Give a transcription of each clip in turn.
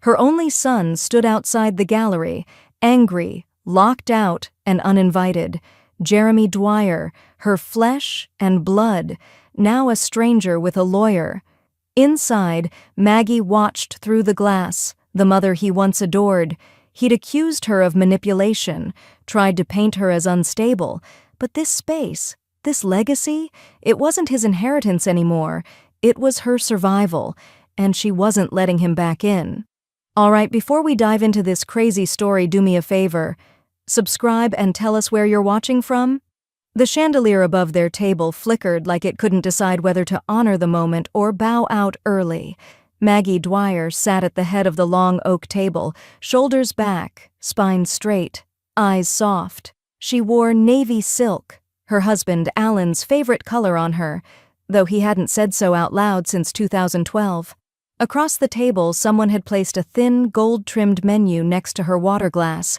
Her only son stood outside the gallery, angry, locked out, and uninvited. Jeremy Dwyer, her flesh and blood, now a stranger with a lawyer. Inside, Maggie watched through the glass, the mother he once adored. He'd accused her of manipulation, tried to paint her as unstable, but this space, this legacy, it wasn't his inheritance anymore. It was her survival, and she wasn't letting him back in. All right, before we dive into this crazy story, do me a favor. Subscribe and tell us where you're watching from. The chandelier above their table flickered like it couldn't decide whether to honor the moment or bow out early. Maggie Dwyer sat at the head of the long oak table, shoulders back, spine straight, eyes soft. She wore navy silk, her husband Alan's favorite color on her, though he hadn't said so out loud since 2012. Across the table, someone had placed a thin, gold-trimmed menu next to her water glass.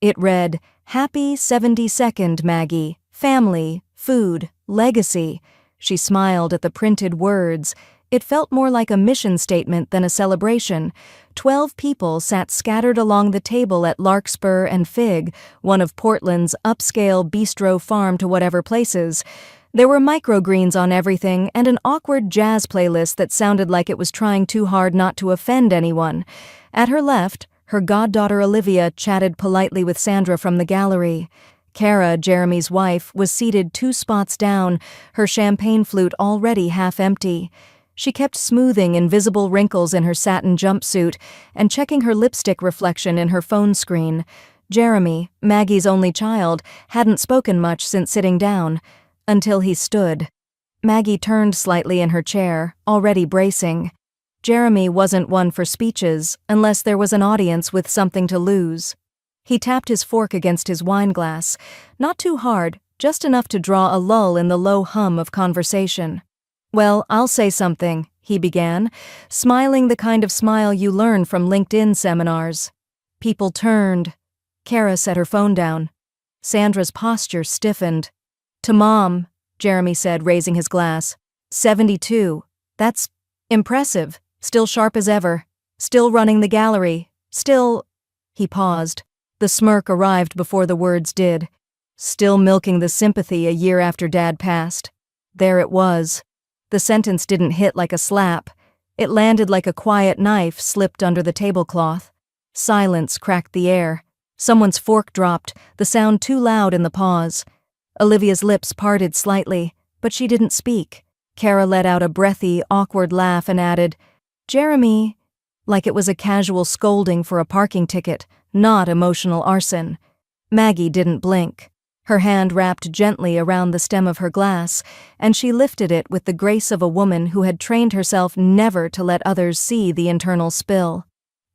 It read, "Happy 72nd, Maggie. Family, food, legacy." She smiled at the printed words. It felt more like a mission statement than a celebration. 12 people sat scattered along the table at Larkspur and Fig, one of Portland's upscale bistro farm to whatever places. There were microgreens on everything and an awkward jazz playlist that sounded like it was trying too hard not to offend anyone. At her left, her goddaughter Olivia chatted politely with Sandra from the gallery. Kara, Jeremy's wife, was seated 2 spots down, her champagne flute already half empty. She kept smoothing invisible wrinkles in her satin jumpsuit and checking her lipstick reflection in her phone screen. Jeremy, Maggie's only child, hadn't spoken much since sitting down, until he stood. Maggie turned slightly in her chair, already bracing. Jeremy wasn't one for speeches, unless there was an audience with something to lose. He tapped his fork against his wine glass, not too hard, just enough to draw a lull in the low hum of conversation. "Well, I'll say something," he began, smiling the kind of smile you learn from LinkedIn seminars. People turned. Kara set her phone down. Sandra's posture stiffened. "To Mom," Jeremy said, raising his glass. 72. That's impressive. Still sharp as ever. Still running the gallery. Still—" He paused. The smirk arrived before the words did. "Still milking the Sympathy a year after Dad passed." There it was. The sentence didn't hit like a slap. It landed like a quiet knife slipped under the tablecloth. Silence cracked the air. Someone's fork dropped, the sound too loud in the pause. Olivia's lips parted slightly, but she didn't speak. Kara let out a breathy, awkward laugh and added, "Jeremy," like it was a casual scolding for a parking ticket, not emotional arson. Maggie didn't blink. Her hand wrapped gently around the stem of her glass, and she lifted it with the grace of a woman who had trained herself never to let others see the internal spill.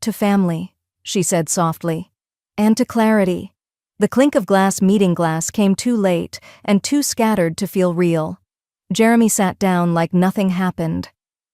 "To family," she said softly. "And to clarity." The clink of meeting glass came too late and too scattered to feel real. Jeremy sat down like nothing happened.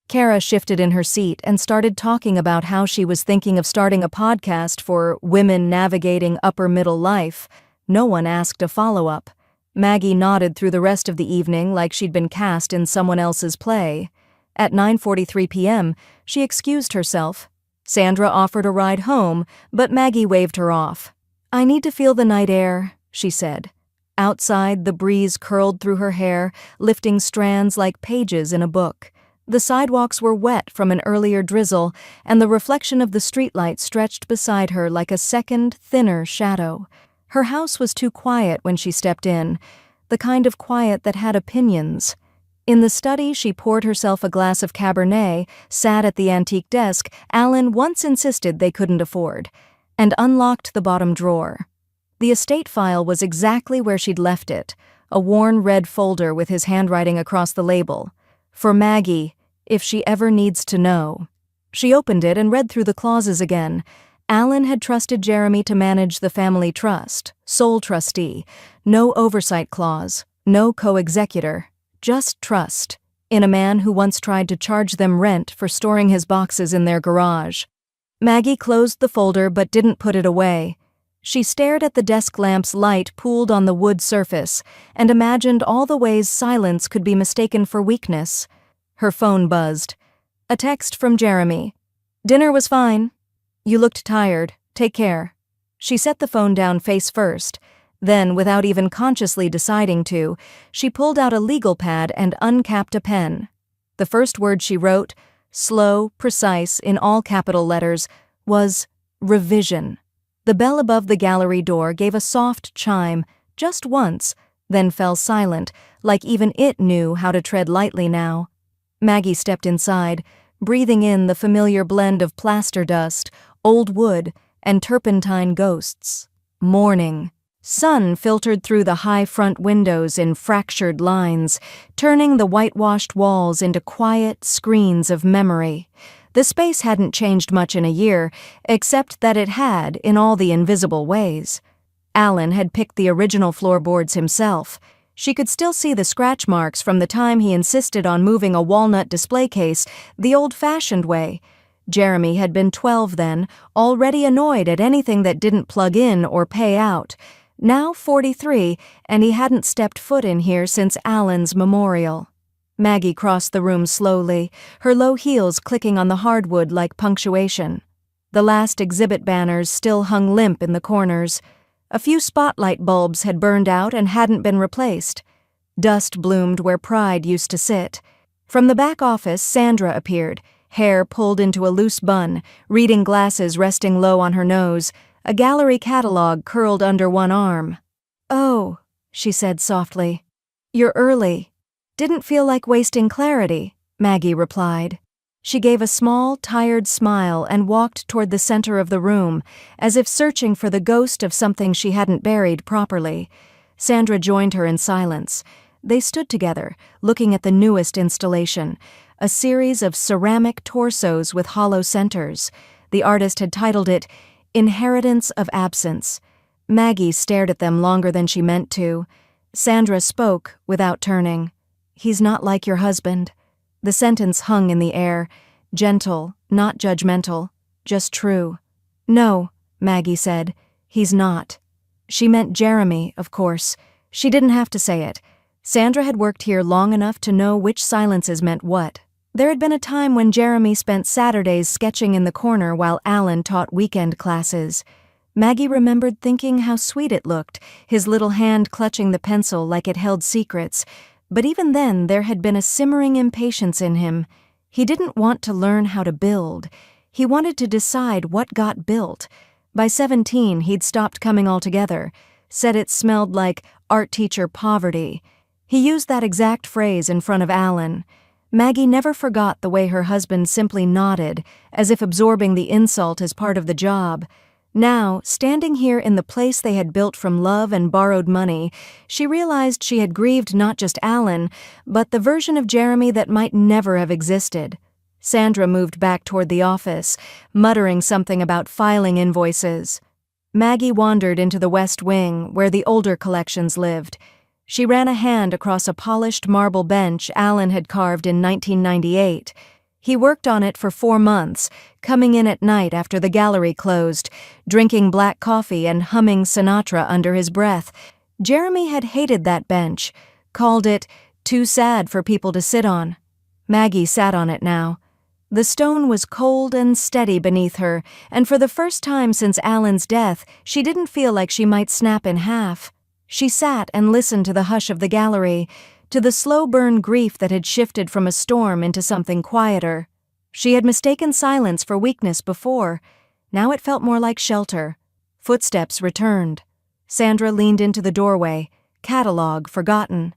Kara shifted in her seat and started talking about how she was thinking of starting a podcast for women navigating upper-middle life. No one asked a follow-up. Maggie nodded through the rest of the evening like she'd been cast in someone else's play. At 9:43 p.m., she excused herself. Sandra offered a ride home, but Maggie waved her off. "I need to feel the night air," she said. Outside, the breeze curled through her hair, lifting strands like pages in a book. The sidewalks were wet from an earlier drizzle, and the reflection of the streetlight stretched beside her like a second, thinner shadow. Her house was too quiet when she stepped in, the kind of quiet that had opinions. In the study, she poured herself a glass of Cabernet, sat at the antique desk Alan once insisted they couldn't afford, and unlocked the bottom drawer. The estate file was exactly where she'd left it, a worn red folder with his handwriting across the label. "For Maggie, if she ever needs to know." She opened it and read through the clauses again. Alan had trusted Jeremy to manage the family trust, sole trustee, no oversight clause, no co-executor, just trust, in a man who once tried to charge them rent for storing his boxes in their garage. Maggie closed the folder but didn't put it away. She stared at the desk lamp's light pooled on the wood surface and imagined all the ways silence could be mistaken for weakness. Her phone buzzed. A text from Jeremy. "Dinner was fine." You looked tired. Take care. She set the phone down face first. Then, without even consciously deciding to, she pulled out a legal pad and uncapped a pen. The first word she wrote, slow, precise, in all capital letters, was revision. The bell above the gallery door gave a soft chime, just once, then fell silent, like even it knew how to tread lightly now. Maggie stepped inside, breathing in the familiar blend of plaster dust, old wood, and turpentine ghosts. Morning. Sun filtered through the high front windows in fractured lines, turning the whitewashed walls into quiet screens of memory. The space hadn't changed much in a year, except that it had in all the invisible ways. Alan had picked the original floorboards himself. She could still see the scratch marks from the time he insisted on moving a walnut display case the old-fashioned way. Jeremy had been 12 then, already annoyed at anything that didn't plug in or pay out. Now 43, and he hadn't stepped foot in here since Alan's memorial. Maggie crossed the room slowly, her low heels clicking on the hardwood like punctuation. The last exhibit banners still hung limp in the corners. A few spotlight bulbs had burned out and hadn't been replaced. Dust bloomed where pride used to sit. From the back office, Sandra appeared, hair pulled into a loose bun, reading glasses resting low on her nose, a gallery catalog curled under one arm. "Oh," she said softly. "You're early." "Didn't feel like wasting clarity," Maggie replied. She gave a small, tired smile and walked toward the center of the room, as if searching for the ghost of something she hadn't buried properly. Sandra joined her in silence. They stood together, looking at the newest installation, a series of ceramic torsos with hollow centers. The artist had titled it, Inheritance of Absence. Maggie stared at them longer than she meant to. Sandra spoke without turning. "He's not like your husband." The sentence hung in the air, gentle, not judgmental, just true. "No," Maggie said, "he's not." She meant Jeremy, of course. She didn't have to say it. Sandra had worked here long enough to know which silences meant what. There had been a time when Jeremy spent Saturdays sketching in the corner while Alan taught weekend classes. Maggie remembered thinking how sweet it looked, his little hand clutching the pencil like it held secrets. But even then there had been a simmering impatience in him. He didn't want to learn how to build. He wanted to decide what got built. By 17, he'd stopped coming altogether, said it smelled like art teacher poverty. He used that exact phrase in front of Alan. Maggie never forgot the way her husband simply nodded, as if absorbing the insult as part of the job. Now, standing here in the place they had built from love and borrowed money, she realized she had grieved not just Alan, but the version of Jeremy that might never have existed. Sandra moved back toward the office, muttering something about filing invoices. Maggie wandered into the West Wing, where the older collections lived. She ran a hand across a polished marble bench Alan had carved in 1998. He worked on it for 4 months, coming in at night after the gallery closed, drinking black coffee and humming Sinatra under his breath. Jeremy had hated that bench, called it too sad for people to sit on. Maggie sat on it now. The stone was cold and steady beneath her, and for the first time since Alan's death, she didn't feel like she might snap in half. She sat and listened to the hush of the gallery, to the slow-burn grief that had shifted from a storm into something quieter. She had mistaken silence for weakness before. Now it felt more like shelter. Footsteps returned. Sandra leaned into the doorway, catalog forgotten.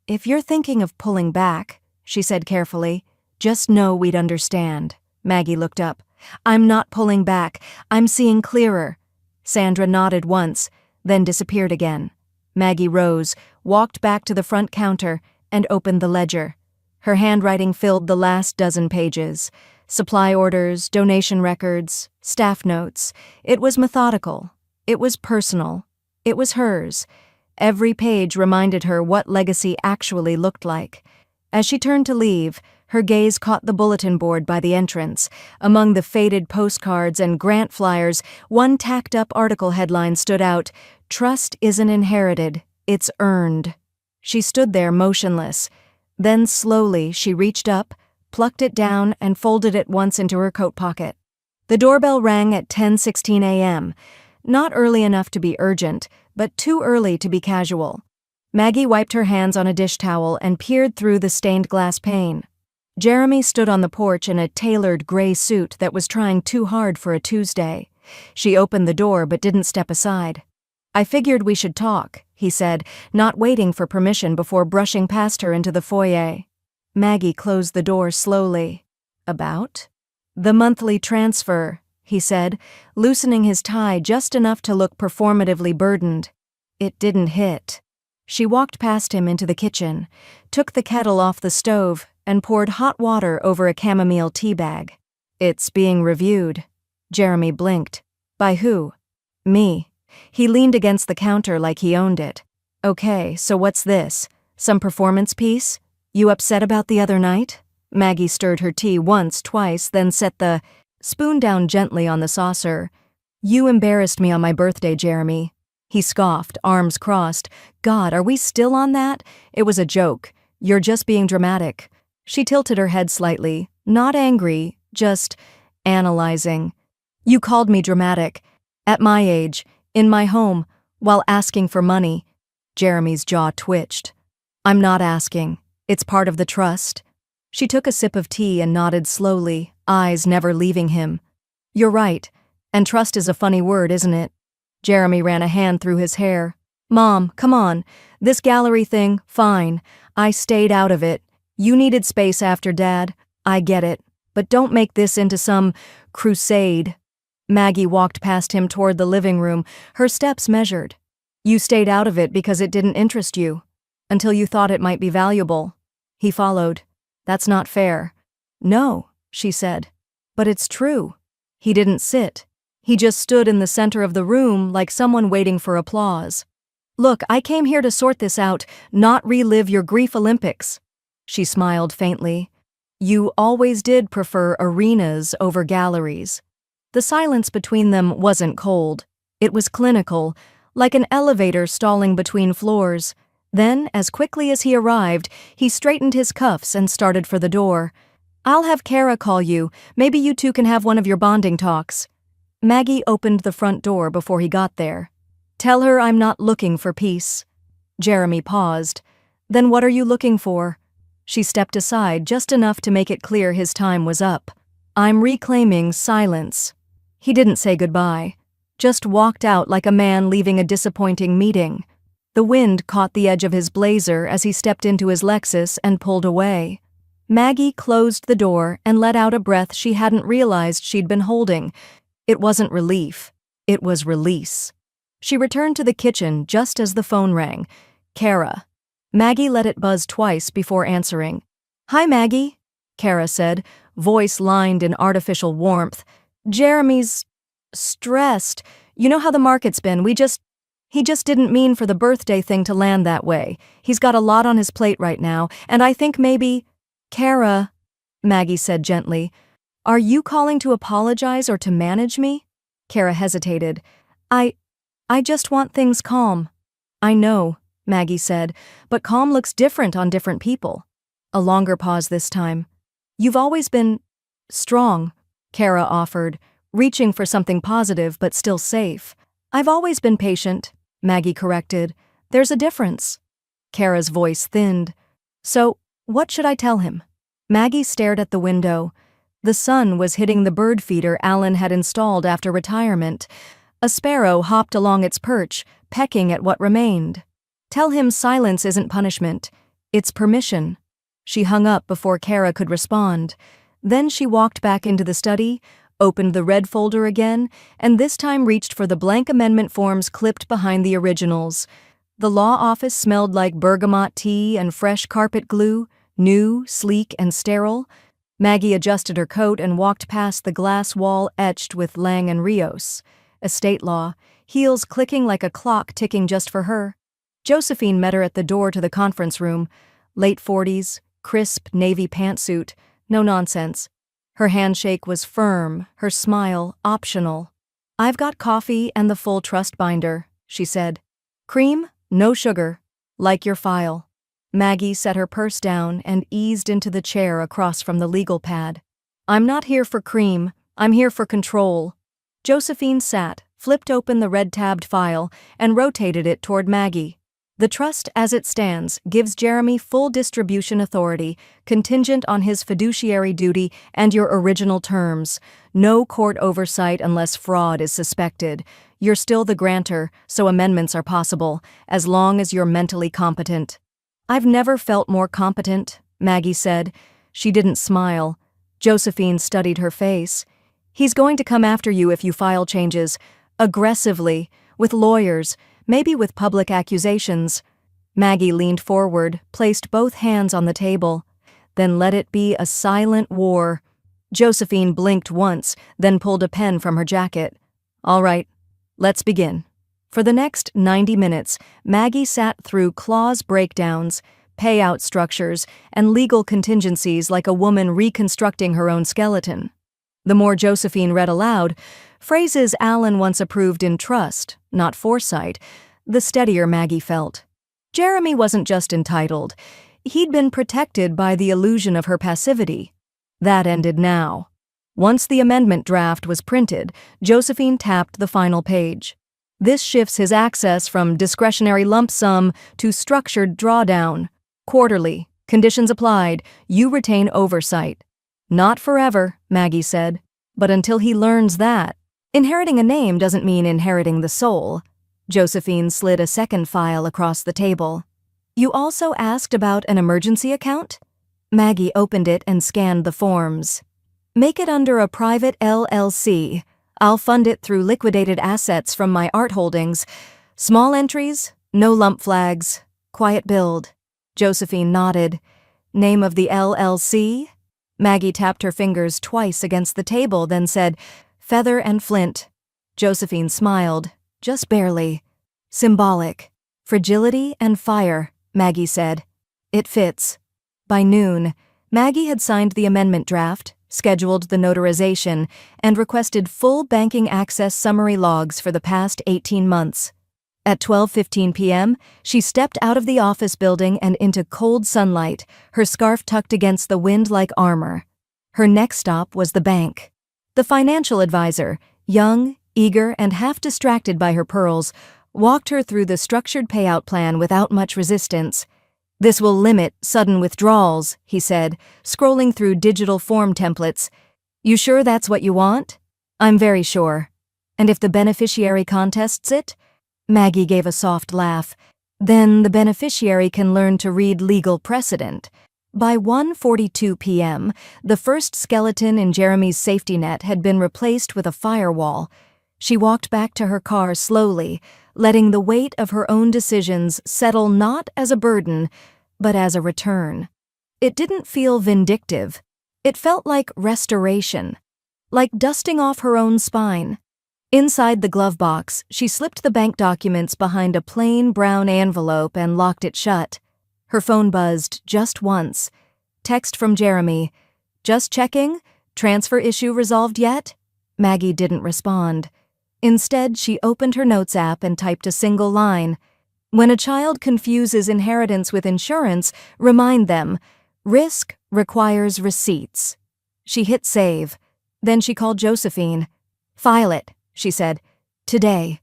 "If you're thinking of pulling back," she said carefully, "just know we'd understand." Maggie looked up. "I'm not pulling back. I'm seeing clearer." Sandra nodded once, then disappeared again. Maggie rose, walked back to the front counter, and opened the ledger. Her handwriting filled the last dozen pages. Supply orders, donation records, staff notes. It was methodical. It was personal. It was hers. Every page reminded her what legacy actually looked like. As she turned to leave, her gaze caught the bulletin board by the entrance. Among the faded postcards and grant flyers, one tacked-up article headline stood out, "Trust isn't inherited, it's earned." She stood there motionless. Then slowly she reached up, plucked it down, and folded it once into her coat pocket. The doorbell rang at 10:16 a.m. Not early enough to be urgent, but too early to be casual. Maggie wiped her hands on a dish towel and peered through the stained glass pane. Jeremy stood on the porch in a tailored gray suit that was trying too hard for a Tuesday. She opened the door but didn't step aside. "I figured we should talk," he said, not waiting for permission before brushing past her into the foyer. Maggie closed the door slowly. "About?" "The monthly transfer," he said, loosening his tie just enough to look performatively burdened. It didn't hit. She walked past him into the kitchen, took the kettle off the stove, and poured hot water over a chamomile tea bag. "It's being reviewed." Jeremy blinked. "By who?" "Me." He leaned against the counter like he owned it. "Okay, so what's this? Some performance piece? You upset about the other night?" Maggie stirred her tea once, twice, then set the spoon down gently on the saucer. "You embarrassed me on my birthday, Jeremy." He scoffed, arms crossed. "God, are we still on that? It was a joke. You're just being dramatic." She tilted her head slightly, not angry, just analyzing. "You called me dramatic. At my age, in my home, while asking for money." Jeremy's jaw twitched. "I'm not asking. It's part of the trust." She took a sip of tea and nodded slowly, eyes never leaving him. "You're right. And trust is a funny word, isn't it?" Jeremy ran a hand through his hair. "Mom, come on. This gallery thing, fine. I stayed out of it. You needed space after Dad. I get it. But don't make this into some crusade." Maggie walked past him toward the living room, her steps measured. "You stayed out of it because it didn't interest you. Until you thought it might be valuable." He followed. "That's not fair." "No," she said. "But it's true." He didn't sit. He just stood in the center of the room like someone waiting for applause. "Look, I came here to sort this out, not relive your grief Olympics." She smiled faintly. "You always did prefer arenas over galleries." The silence between them wasn't cold. It was clinical, like an elevator stalling between floors. Then, as quickly as he arrived, he straightened his cuffs and started for the door. "I'll have Kara call you. Maybe you two can have one of your bonding talks." Maggie opened the front door before he got there. "Tell her I'm not looking for peace." Jeremy paused. "Then what are you looking for?" She stepped aside just enough to make it clear his time was up. "I'm reclaiming silence." He didn't say goodbye, just walked out like a man leaving a disappointing meeting. The wind caught the edge of his blazer as he stepped into his Lexus and pulled away. Maggie closed the door and let out a breath she hadn't realized she'd been holding. It wasn't relief. It was release. She returned to the kitchen just as the phone rang. Kara. Maggie let it buzz twice before answering. "Hi, Maggie," Kara said, voice lined in artificial warmth. "Jeremy's stressed. You know how the market's been. He just didn't mean for the birthday thing to land that way. He's got a lot on his plate right now, and I think maybe—" "Kara," Maggie said gently, "are you calling to apologize or to manage me?" Kara hesitated. I just want things calm." "I know," Maggie said, "but calm looks different on different people." A longer pause this time. "You've always been strong," Kara offered, reaching for something positive but still safe. "I've always been patient," Maggie corrected. "There's a difference." Kara's voice thinned. "So, what should I tell him?" Maggie stared at the window. The sun was hitting the bird feeder Alan had installed after retirement. A sparrow hopped along its perch, pecking at what remained. "Tell him silence isn't punishment. It's permission." She hung up before Kara could respond. Then she walked back into the study, opened the red folder again, and this time reached for the blank amendment forms clipped behind the originals. The law office smelled like bergamot tea and fresh carpet glue, new, sleek, and sterile. Maggie adjusted her coat and walked past the glass wall etched with Lang and Rios. Estate law, heels clicking like a clock ticking just for her. Josephine met her at the door to the conference room. Late 40s, crisp navy pantsuit, no nonsense. Her handshake was firm, her smile optional. "I've got coffee and the full trust binder," she said. "Cream? No sugar. Like your file." Maggie set her purse down and eased into the chair across from the legal pad. "I'm not here for cream. I'm here for control. Josephine sat, flipped open the red-tabbed file, and rotated it toward Maggie. The trust as it stands gives Jeremy full distribution authority, contingent on his fiduciary duty and your original terms. No court oversight unless fraud is suspected. You're still the grantor, so amendments are possible, as long as you're mentally competent. I've never felt more competent, Maggie said. She didn't smile. Josephine studied her face. He's going to come after you if you file changes. Aggressively, with lawyers, maybe with public accusations. Maggie leaned forward, placed both hands on the table. Then let it be a silent war. Josephine blinked once, then pulled a pen from her jacket. All right, let's begin. For the next 90 minutes, Maggie sat through clause breakdowns, payout structures, and legal contingencies like a woman reconstructing her own skeleton. The more Josephine read aloud, phrases Alan once approved in trust, not foresight, the steadier Maggie felt. Jeremy wasn't just entitled. He'd been protected by the illusion of her passivity. That ended now. Once the amendment draft was printed, Josephine tapped the final page. This shifts his access from discretionary lump sum to structured drawdown. Quarterly, conditions applied, you retain oversight. Not forever, Maggie said, but until he learns that. Inheriting a name doesn't mean inheriting the soul. Josephine slid a second file across the table. You also asked about an emergency account? Maggie opened it and scanned the forms. Make it under a private LLC. I'll fund it through liquidated assets from my art holdings. Small entries, no lump flags, quiet build. Josephine nodded. Name of the LLC? Maggie tapped her fingers twice against the table, then said, Feather and Flint. Josephine smiled, just barely. Symbolic. Fragility and fire, Maggie said. It fits. By noon, Maggie had signed the amendment draft, scheduled the notarization, and requested full banking access summary logs for the past 18 months. At 12:15 p.m., she stepped out of the office building and into cold sunlight, her scarf tucked against the wind like armor. Her next stop was the bank. The financial advisor, young, eager, and half distracted by her pearls, walked her through the structured payout plan without much resistance. This will limit sudden withdrawals, he said, scrolling through digital form templates. You sure that's what you want? I'm very sure. And if the beneficiary contests it? Maggie gave a soft laugh. Then the beneficiary can learn to read legal precedent. By 1:42 p.m., the first skeleton in Jeremy's safety net had been replaced with a firewall. She walked back to her car slowly, letting the weight of her own decisions settle not as a burden, but as a return. It didn't feel vindictive. It felt like restoration, like dusting off her own spine. Inside the glove box, she slipped the bank documents behind a plain brown envelope and locked it shut. Her phone buzzed just once. Text from Jeremy. Just checking? Transfer issue resolved yet? Maggie didn't respond. Instead, she opened her notes app and typed a single line. When a child confuses inheritance with insurance, remind them, risk requires receipts. She hit save. Then she called Josephine. File it, she said. Today.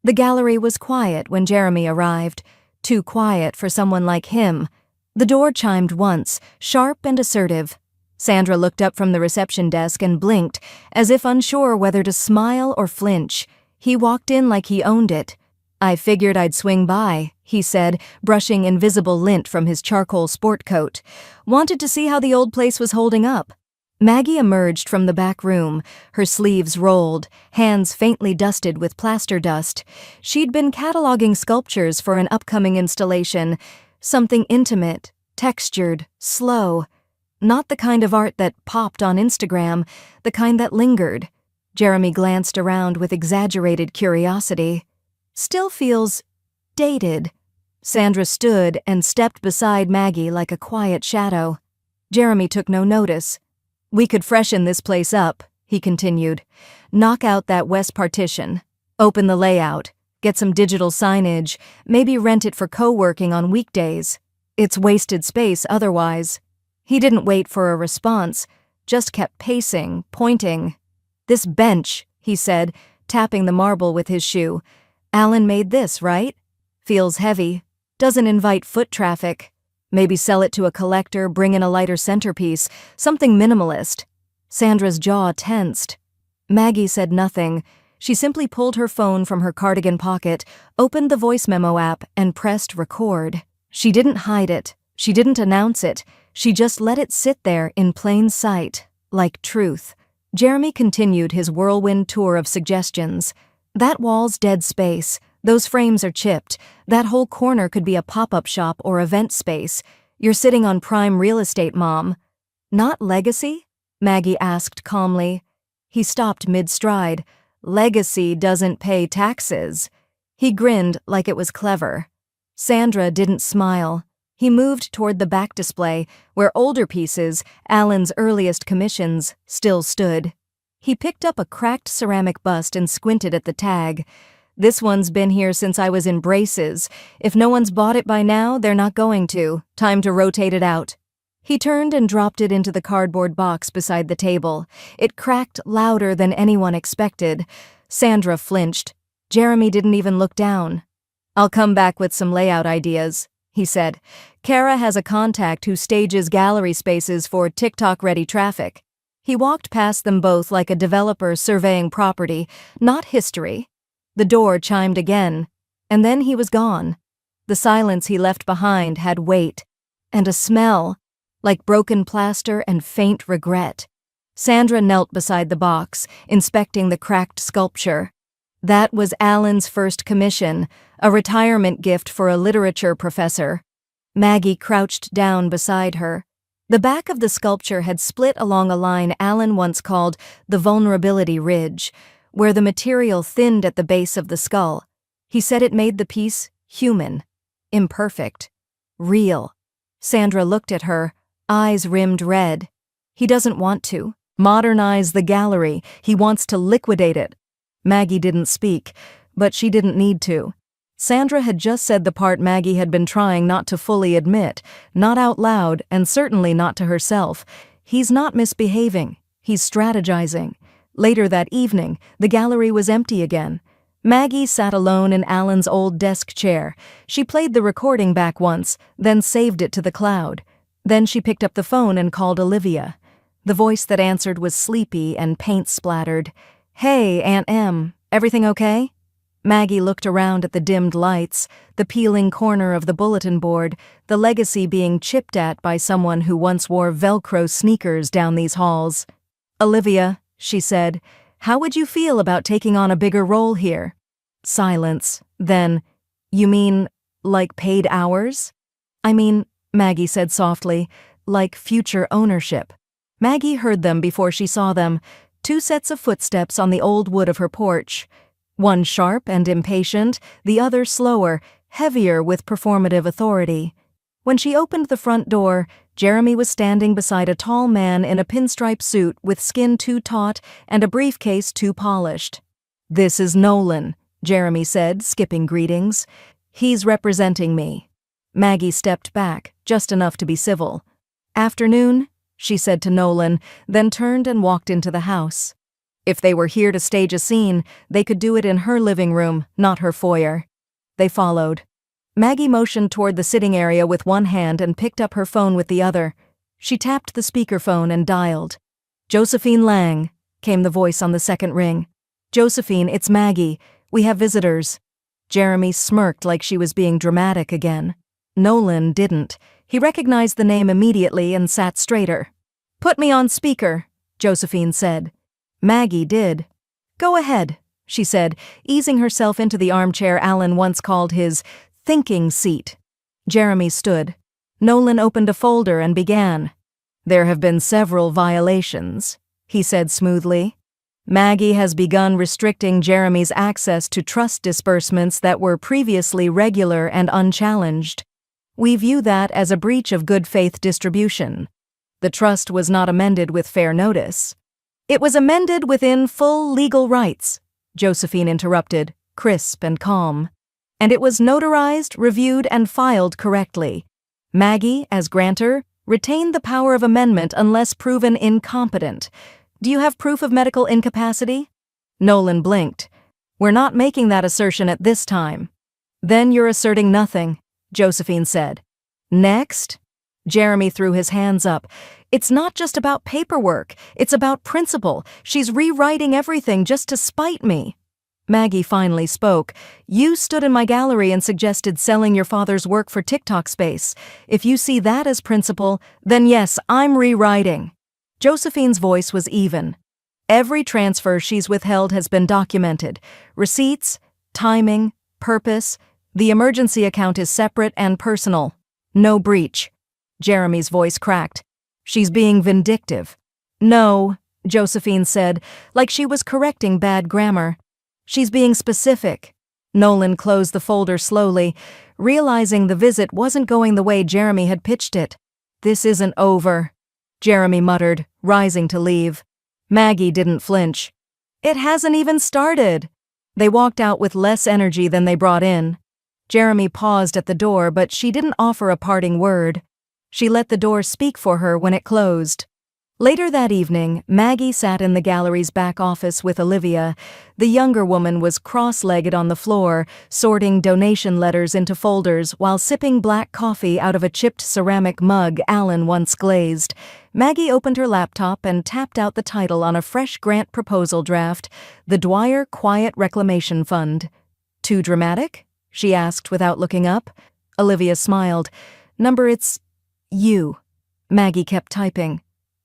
The gallery was quiet when Jeremy arrived. Too quiet for someone like him. The door chimed once, sharp and assertive. Sandra looked up from the reception desk and blinked, as if unsure whether to smile or flinch. He walked in like he owned it. I figured I'd swing by, he said, brushing invisible lint from his charcoal sport coat. Wanted to see how the old place was holding up. Maggie emerged from the back room, her sleeves rolled, hands faintly dusted with plaster dust. She'd been cataloging sculptures for an upcoming installation, something intimate, textured, slow. Not the kind of art that popped on Instagram, the kind that lingered. Jeremy glanced around with exaggerated curiosity. Still feels dated. Sandra stood and stepped beside Maggie like a quiet shadow. Jeremy took no notice. We could freshen this place up, he continued. Knock out that west partition. Open the layout. Get some digital signage. Maybe rent it for co-working on weekdays. It's wasted space otherwise. He didn't wait for a response, just kept pacing, pointing. "This bench," he said, tapping the marble with his shoe. "Alan made this, right? Feels heavy. Doesn't invite foot traffic. Maybe sell it to a collector, bring in a lighter centerpiece, something minimalist." Sandra's jaw tensed. Maggie said nothing. She simply pulled her phone from her cardigan pocket, opened the voice memo app, and pressed record. She didn't hide it. She didn't announce it. She just let it sit there in plain sight, like truth. Jeremy continued his whirlwind tour of suggestions. "That wall's dead space. Those frames are chipped. That whole corner could be a pop-up shop or event space. You're sitting on prime real estate, Mom." "Not legacy?" Maggie asked calmly. He stopped mid-stride. "Legacy doesn't pay taxes." He grinned like it was clever. Sandra didn't smile. He moved toward the back display, where older pieces, Alan's earliest commissions, still stood. He picked up a cracked ceramic bust and squinted at the tag. "This one's been here since I was in braces. If no one's bought it by now, they're not going to. Time to rotate it out." He turned and dropped it into the cardboard box beside the table. It cracked louder than anyone expected. Sandra flinched. Jeremy didn't even look down. "I'll come back with some layout ideas," he said. "Kara has a contact who stages gallery spaces for TikTok-ready traffic." He walked past them both like a developer surveying property, not history. The door chimed again, and then he was gone. The silence he left behind had weight, and a smell, like broken plaster and faint regret. Sandra knelt beside the box, inspecting the cracked sculpture. That was Alan's first commission, a retirement gift for a literature professor. Maggie crouched down beside her. The back of the sculpture had split along a line Alan once called the vulnerability ridge, where the material thinned at the base of the skull. He said it made the piece human, imperfect, real. Sandra looked at her, eyes rimmed red. "He doesn't want to modernize the gallery. He wants to liquidate it." Maggie didn't speak, but she didn't need to. Sandra had just said the part Maggie had been trying not to fully admit, not out loud, and certainly not to herself. He's not misbehaving. He's strategizing. Later that evening, the gallery was empty again. Maggie sat alone in Alan's old desk chair. She played the recording back once, then saved it to the cloud. Then she picked up the phone and called Olivia. The voice that answered was sleepy and paint-splattered. "Hey, Aunt Em, everything okay?" Maggie looked around at the dimmed lights, the peeling corner of the bulletin board, the legacy being chipped at by someone who once wore Velcro sneakers down these halls. "Olivia," she said, "how would you feel about taking on a bigger role here?" Silence. Then, "You mean, like paid hours?" "I mean," Maggie said softly, "like future ownership." Maggie heard them before she saw them, 2 sets of footsteps on the old wood of her porch. One sharp and impatient, the other slower, heavier with performative authority. When she opened the front door, Jeremy was standing beside a tall man in a pinstripe suit with skin too taut and a briefcase too polished. "This is Nolan," Jeremy said, skipping greetings. "He's representing me." Maggie stepped back, just enough to be civil. "Afternoon," she said to Nolan, then turned and walked into the house. If they were here to stage a scene, they could do it in her living room, not her foyer. They followed. Maggie motioned toward the sitting area with one hand and picked up her phone with the other. She tapped the speakerphone and dialed. "Josephine Lang," came the voice on the second ring. "Josephine, it's Maggie. We have visitors." Jeremy smirked like she was being dramatic again. Nolan didn't. He recognized the name immediately and sat straighter. "Put me on speaker," Josephine said. Maggie did. "Go ahead," she said, easing herself into the armchair Alan once called his thinking seat. Jeremy stood. Nolan opened a folder and began. "There have been several violations," he said smoothly. "Maggie has begun restricting Jeremy's access to trust disbursements that were previously regular and unchallenged. We view that as a breach of good faith distribution. The trust was not amended with fair notice." "It was amended within full legal rights," Josephine interrupted, crisp and calm. "And it was notarized, reviewed, and filed correctly. Maggie, as grantor, retained the power of amendment unless proven incompetent. Do you have proof of medical incapacity? Nolan blinked. We're not making that assertion at this time. Then you're asserting nothing, Josephine said. Next? Jeremy threw his hands up. It's not just about paperwork. It's about principle. She's rewriting everything just to spite me. Maggie finally spoke. You stood in my gallery and suggested selling your father's work for TikTok space. If you see that as principle, then yes, I'm rewriting. Josephine's voice was even. Every transfer she's withheld has been documented. Receipts, timing, purpose. The emergency account is separate and personal. No breach. Jeremy's voice cracked. She's being vindictive. No, Josephine said, like she was correcting bad grammar. She's being specific. Nolan closed the folder slowly, realizing the visit wasn't going the way Jeremy had pitched it. This isn't over, Jeremy muttered, rising to leave. Maggie didn't flinch. It hasn't even started. They walked out with less energy than they brought in. Jeremy paused at the door, but she didn't offer a parting word. She let the door speak for her when it closed. Later that evening, Maggie sat in the gallery's back office with Olivia. The younger woman was cross-legged on the floor, sorting donation letters into folders while sipping black coffee out of a chipped ceramic mug Alan once glazed. Maggie opened her laptop and tapped out the title on a fresh grant proposal draft, the Dwyer Quiet Reclamation Fund. Too dramatic? She asked without looking up. Olivia smiled. Number it's you. Maggie kept typing.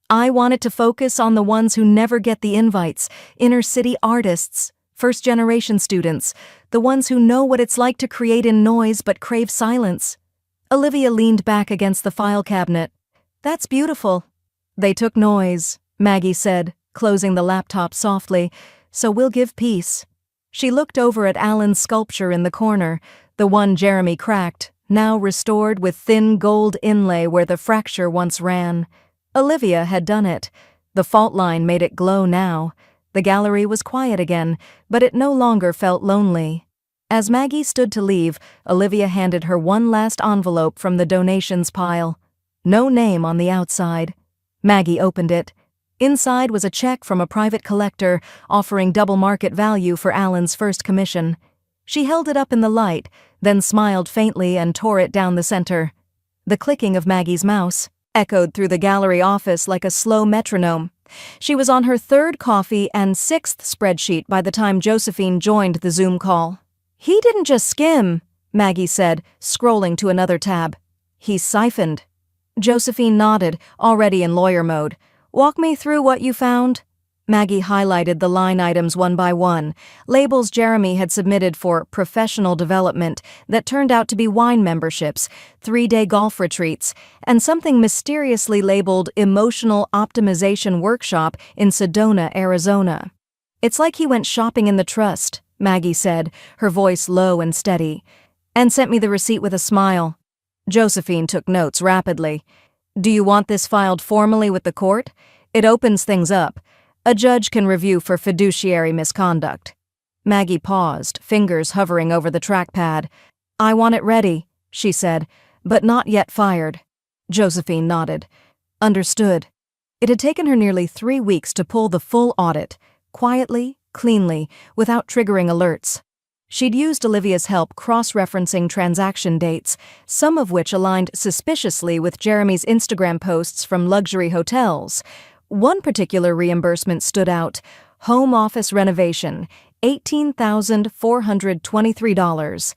I wanted to focus on the ones who never get the invites, inner-city artists, first-generation students, the ones who know what it's like to create in noise but crave silence. Olivia leaned back against the file cabinet. That's beautiful. They took noise, Maggie said, closing the laptop softly, so we'll give peace. She looked over at Alan's sculpture in the corner, the one Jeremy cracked, now restored with thin gold inlay where the fracture once ran. Olivia had done it. The fault line made it glow now. The gallery was quiet again, but it no longer felt lonely. As Maggie stood to leave, Olivia handed her one last envelope from the donations pile. No name on the outside. Maggie opened it. Inside was a check from a private collector offering double market value for Alan's first commission. She held it up in the light, then smiled faintly and tore it down the center. The clicking of Maggie's mouse echoed through the gallery office like a slow metronome. She was on her third coffee and sixth spreadsheet by the time Josephine joined the Zoom call. He didn't just skim, Maggie said, scrolling to another tab. He siphoned. Josephine nodded, already in lawyer mode. Walk me through what you found. Maggie highlighted the line items one by one, labels Jeremy had submitted for professional development that turned out to be wine memberships, 3-day golf retreats, and something mysteriously labeled Emotional Optimization Workshop in Sedona, Arizona. It's like he went shopping in the trust, Maggie said, her voice low and steady, and sent me the receipt with a smile. Josephine took notes rapidly. Do you want this filed formally with the court? It opens things up. A judge can review for fiduciary misconduct. Maggie paused, fingers hovering over the trackpad. I want it ready, she said, but not yet fired. Josephine nodded. Understood. It had taken her nearly 3 weeks to pull the full audit, quietly, cleanly, without triggering alerts. She'd used Olivia's help cross-referencing transaction dates, some of which aligned suspiciously with Jeremy's Instagram posts from luxury hotels. One particular reimbursement stood out: home office renovation, $18,423.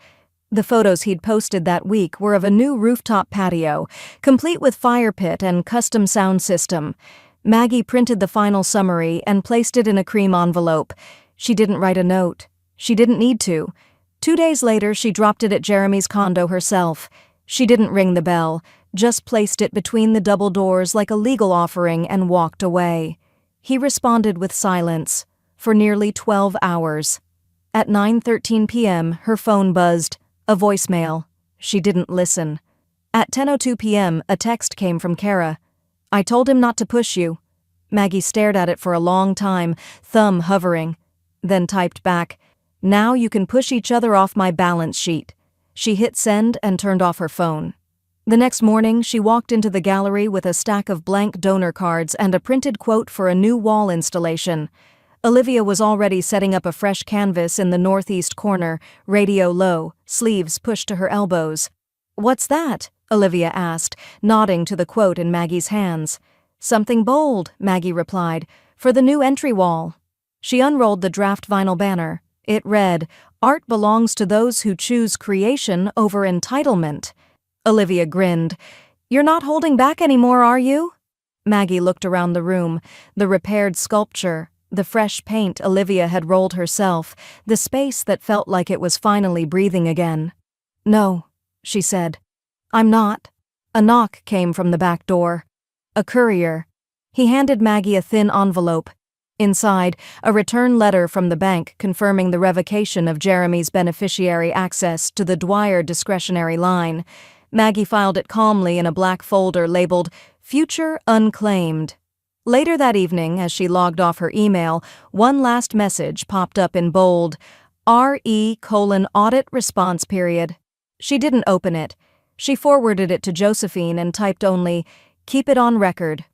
The photos he'd posted that week were of a new rooftop patio, complete with fire pit and custom sound system. Maggie printed the final summary and placed it in a cream envelope. She didn't write a note. She didn't need to. 2 days later, she dropped it at Jeremy's condo herself. She didn't ring the bell, just placed it between the double doors like a legal offering and walked away. He responded with silence, for nearly 12 hours. At 9:13 p.m., her phone buzzed, a voicemail. She didn't listen. At 10:02 p.m., a text came from Kara. I told him not to push you. Maggie stared at it for a long time, thumb hovering, then typed back, now you can push each other off my balance sheet. She hit send and turned off her phone. The next morning, she walked into the gallery with a stack of blank donor cards and a printed quote for a new wall installation. Olivia was already setting up a fresh canvas in the northeast corner, radio low, sleeves pushed to her elbows. "What's that?" Olivia asked, nodding to the quote in Maggie's hands. "Something bold," Maggie replied, "for the new entry wall." She unrolled the draft vinyl banner. It read, "Art belongs to those who choose creation over entitlement." Olivia grinned. "You're not holding back anymore, are you?" Maggie looked around the room, the repaired sculpture, the fresh paint Olivia had rolled herself, the space that felt like it was finally breathing again. "No," she said. "I'm not." A knock came from the back door. A courier. He handed Maggie a thin envelope. Inside, a return letter from the bank confirming the revocation of Jeremy's beneficiary access to the Dwyer discretionary line. Maggie filed it calmly in a black folder labeled "Future Unclaimed." Later that evening, as she logged off her email, one last message popped up in bold, "RE:"Audit response period." She didn't open it. She forwarded it to Josephine and typed only, "Keep it on record.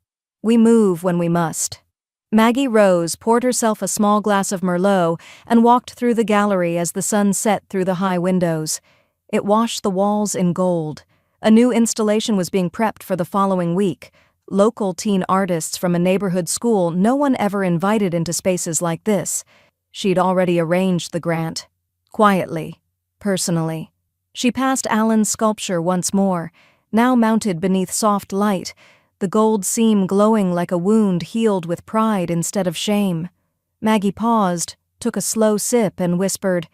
We move when we must." Maggie rose, poured herself a small glass of Merlot, and walked through the gallery as the sun set through the high windows. It washed the walls in gold. A new installation was being prepped for the following week. Local teen artists from a neighborhood school no one ever invited into spaces like this. She'd already arranged the grant. Quietly. Personally. She passed Alan's sculpture once more, now mounted beneath soft light, the gold seam glowing like a wound healed with pride instead of shame. Maggie paused, took a slow sip, and whispered,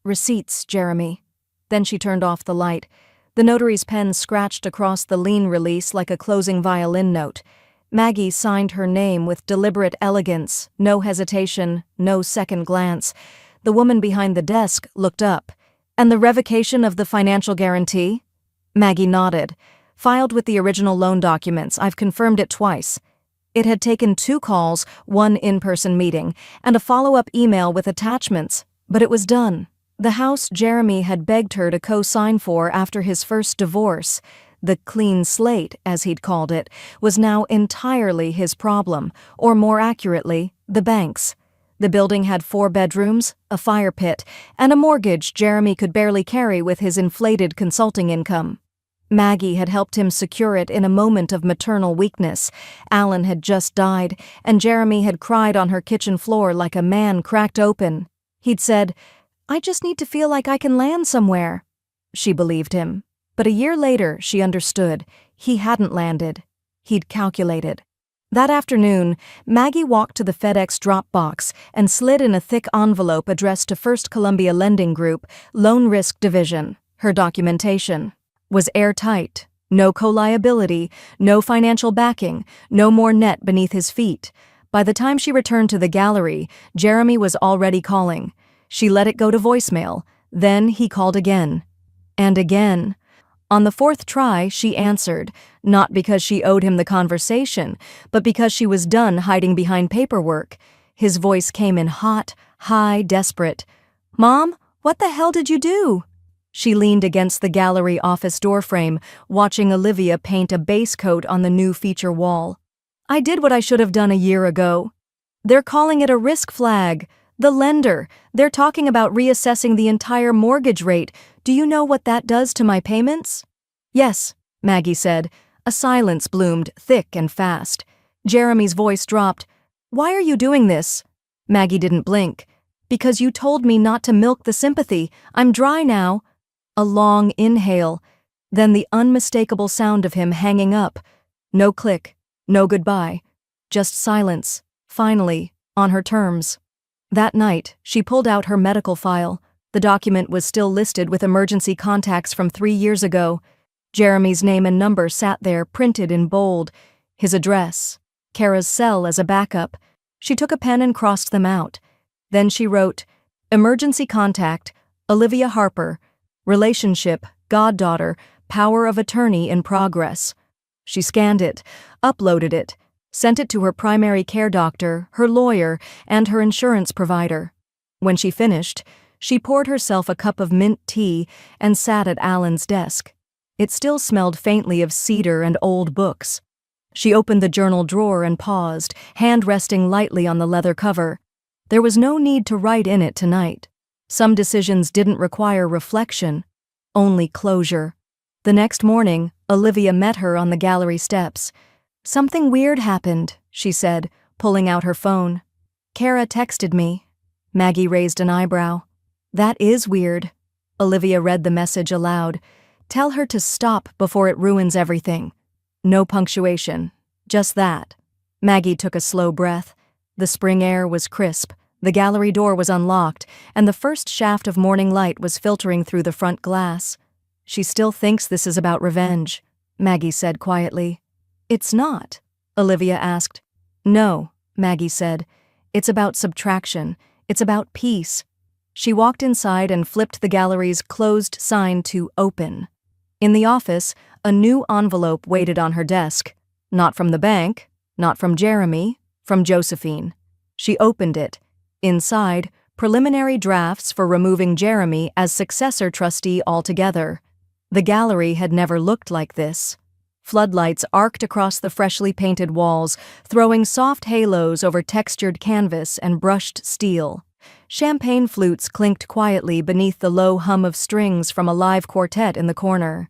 "Receipts, Jeremy." Then she turned off the light. The notary's pen scratched across the lien release like a closing violin note. Maggie signed her name with deliberate elegance, no hesitation, no second glance. The woman behind the desk looked up. "And the revocation of the financial guarantee?" Maggie nodded. "Filed with the original loan documents. I've confirmed it twice." It had taken 2 calls, 1 in-person meeting, and a follow-up email with attachments, but it was done. The house Jeremy had begged her to co-sign for after his first divorce, the clean slate, as he'd called it, was now entirely his problem, or more accurately, the bank's. The building had 4 bedrooms, a fire pit, and a mortgage Jeremy could barely carry with his inflated consulting income. Maggie had helped him secure it in a moment of maternal weakness. Alan had just died, and Jeremy had cried on her kitchen floor like a man cracked open. He'd said, "I just need to feel like I can land somewhere." She believed him. But a year later, she understood. He hadn't landed. He'd calculated. That afternoon, Maggie walked to the FedEx drop box and slid in a thick envelope addressed to First Columbia Lending Group, Loan Risk Division. Her documentation was airtight. No co-liability, no financial backing, no more net beneath his feet. By the time she returned to the gallery, Jeremy was already calling. She let it go to voicemail. Then he called again. And again. On the 4th try, she answered, not because she owed him the conversation, but because she was done hiding behind paperwork. His voice came in hot, high, desperate. "Mom, what the hell did you do?" She leaned against the gallery office doorframe, watching Olivia paint a base coat on the new feature wall. "I did what I should have done a year ago. They're calling it a risk flag. The lender. They're talking about reassessing the entire mortgage rate. Do you know what that does to my payments?" "Yes," Maggie said. A silence bloomed, thick and fast. Jeremy's voice dropped. "Why are you doing this?" Maggie didn't blink. "Because you told me not to milk the sympathy. I'm dry now." A long inhale. Then the unmistakable sound of him hanging up. No click. No goodbye. Just silence. Finally, on her terms. That night, she pulled out her medical file. The document was still listed with emergency contacts from 3 years ago. Jeremy's name and number sat there, printed in bold. His address. Kara's cell as a backup. She took a pen and crossed them out. Then she wrote, "Emergency contact, Olivia Harper. Relationship, goddaughter, power of attorney in progress." She scanned it, uploaded it, sent it to her primary care doctor, her lawyer, and her insurance provider. When she finished, she poured herself a cup of mint tea and sat at Alan's desk. It still smelled faintly of cedar and old books. She opened the journal drawer and paused, hand resting lightly on the leather cover. There was no need to write in it tonight. Some decisions didn't require reflection, only closure. The next morning, Olivia met her on the gallery steps. "Something weird happened," she said, pulling out her phone. "Kara texted me." Maggie raised an eyebrow. "That is weird." Olivia read the message aloud. "Tell her to stop before it ruins everything." No punctuation. Just that. Maggie took a slow breath. The spring air was crisp, the gallery door was unlocked, and the first shaft of morning light was filtering through the front glass. "She still thinks this is about revenge," Maggie said quietly. "It's not?" Olivia asked. "No," Maggie said. "It's about subtraction. It's about peace." She walked inside and flipped the gallery's closed sign to open. In the office, a new envelope waited on her desk. Not from the bank, not from Jeremy, from Josephine. She opened it. Inside, preliminary drafts for removing Jeremy as successor trustee altogether. The gallery had never looked like this. Floodlights arced across the freshly painted walls, throwing soft halos over textured canvas and brushed steel. Champagne flutes clinked quietly beneath the low hum of strings from a live quartet in the corner.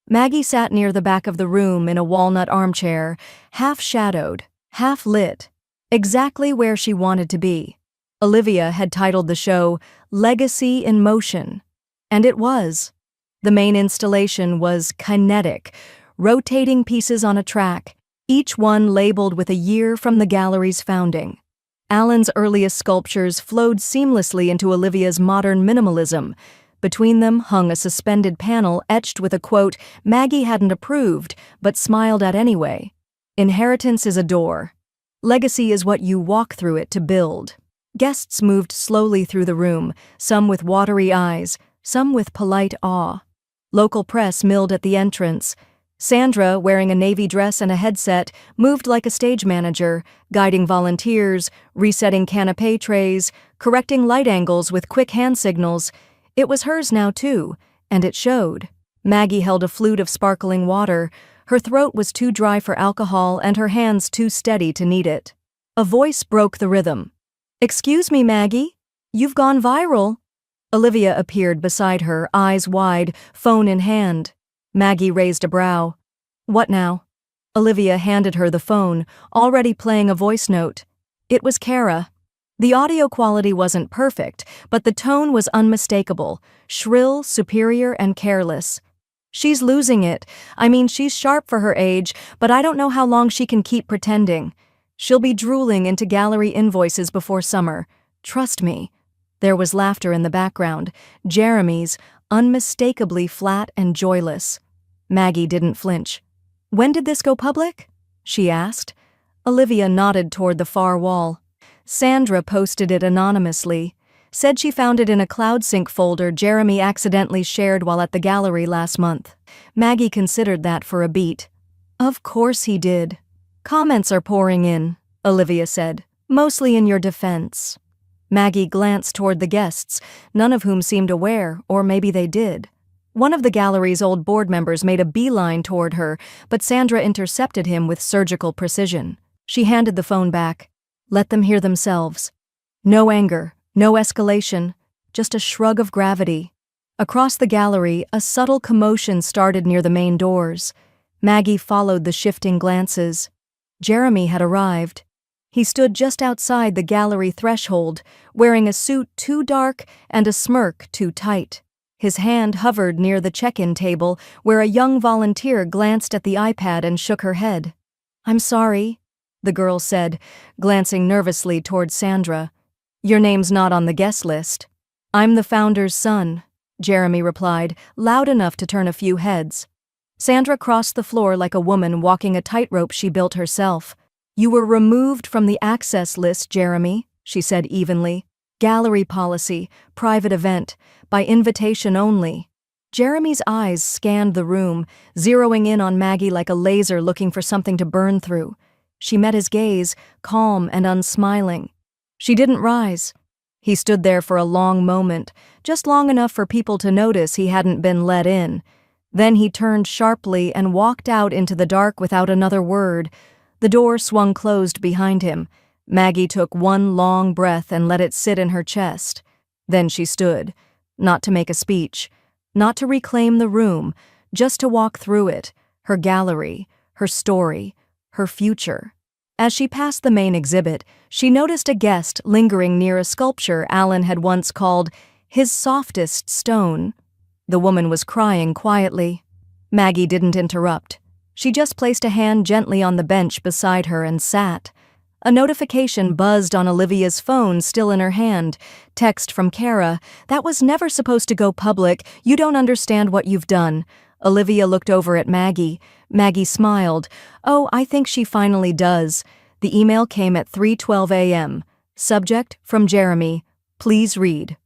Maggie sat near the back of the room in a walnut armchair, half-shadowed, half-lit, exactly where she wanted to be. Olivia had titled the show Legacy in Motion, and it was. The main installation was kinetic, rotating pieces on a track, each one labeled with a year from the gallery's founding. Alan's earliest sculptures flowed seamlessly into Olivia's modern minimalism. Between them hung a suspended panel etched with a quote Maggie hadn't approved, but smiled at anyway. "Inheritance is a door. Legacy is what you walk through it to build." Guests moved slowly through the room, some with watery eyes, some with polite awe. Local press milled at the entrance. Sandra, wearing a navy dress and a headset, moved like a stage manager, guiding volunteers, resetting canapé trays, correcting light angles with quick hand signals. It was hers now, too, and it showed. Maggie held a flute of sparkling water. Her throat was too dry for alcohol and her hands too steady to need it. A voice broke the rhythm. "Excuse me, Maggie? You've gone viral." Olivia appeared beside her, eyes wide, phone in hand. Maggie raised a brow. "What now?" Olivia handed her the phone, already playing a voice note. It was Kara. The audio quality wasn't perfect, but the tone was unmistakable, shrill, superior, and careless. "She's losing it. I mean, she's sharp for her age, but I don't know how long she can keep pretending. She'll be drooling into gallery invoices before summer. Trust me." There was laughter in the background, Jeremy's, unmistakably flat and joyless. Maggie didn't flinch. "When did this go public?" she asked. Olivia nodded toward the far wall. "Sandra posted it anonymously. Said she found it in a CloudSync folder Jeremy accidentally shared while at the gallery last month." Maggie considered that for a beat. "Of course he did." "Comments are pouring in," Olivia said, "mostly in your defense." Maggie glanced toward the guests, none of whom seemed aware, or maybe they did. One of the gallery's old board members made a beeline toward her, but Sandra intercepted him with surgical precision. She handed the phone back. "Let them hear themselves." No anger, no escalation, just a shrug of gravity. Across the gallery, a subtle commotion started near the main doors. Maggie followed the shifting glances. Jeremy had arrived. He stood just outside the gallery threshold, wearing a suit too dark and a smirk too tight. His hand hovered near the check-in table, where a young volunteer glanced at the iPad and shook her head. "I'm sorry," the girl said, glancing nervously toward Sandra. "Your name's not on the guest list." "I'm the founder's son," Jeremy replied, loud enough to turn a few heads. Sandra crossed the floor like a woman walking a tightrope she built herself. "You were removed from the access list, Jeremy," she said evenly. "Gallery policy, private event, by invitation only." Jeremy's eyes scanned the room, zeroing in on Maggie like a laser looking for something to burn through. She met his gaze, calm and unsmiling. She didn't rise. He stood there for a long moment, just long enough for people to notice he hadn't been let in. Then he turned sharply and walked out into the dark without another word. The door swung closed behind him. Maggie took one long breath and let it sit in her chest. Then she stood, not to make a speech, not to reclaim the room, just to walk through it, her gallery, her story, her future. As she passed the main exhibit, she noticed a guest lingering near a sculpture Alan had once called his softest stone. The woman was crying quietly. Maggie didn't interrupt. She just placed a hand gently on the bench beside her and sat. A notification buzzed on Olivia's phone, still in her hand. Text from Kara. "That was never supposed to go public. You don't understand what you've done." Olivia looked over at Maggie. Maggie smiled. "Oh, I think she finally does." The email came at 3:12 a.m. Subject, from Jeremy. "Please read."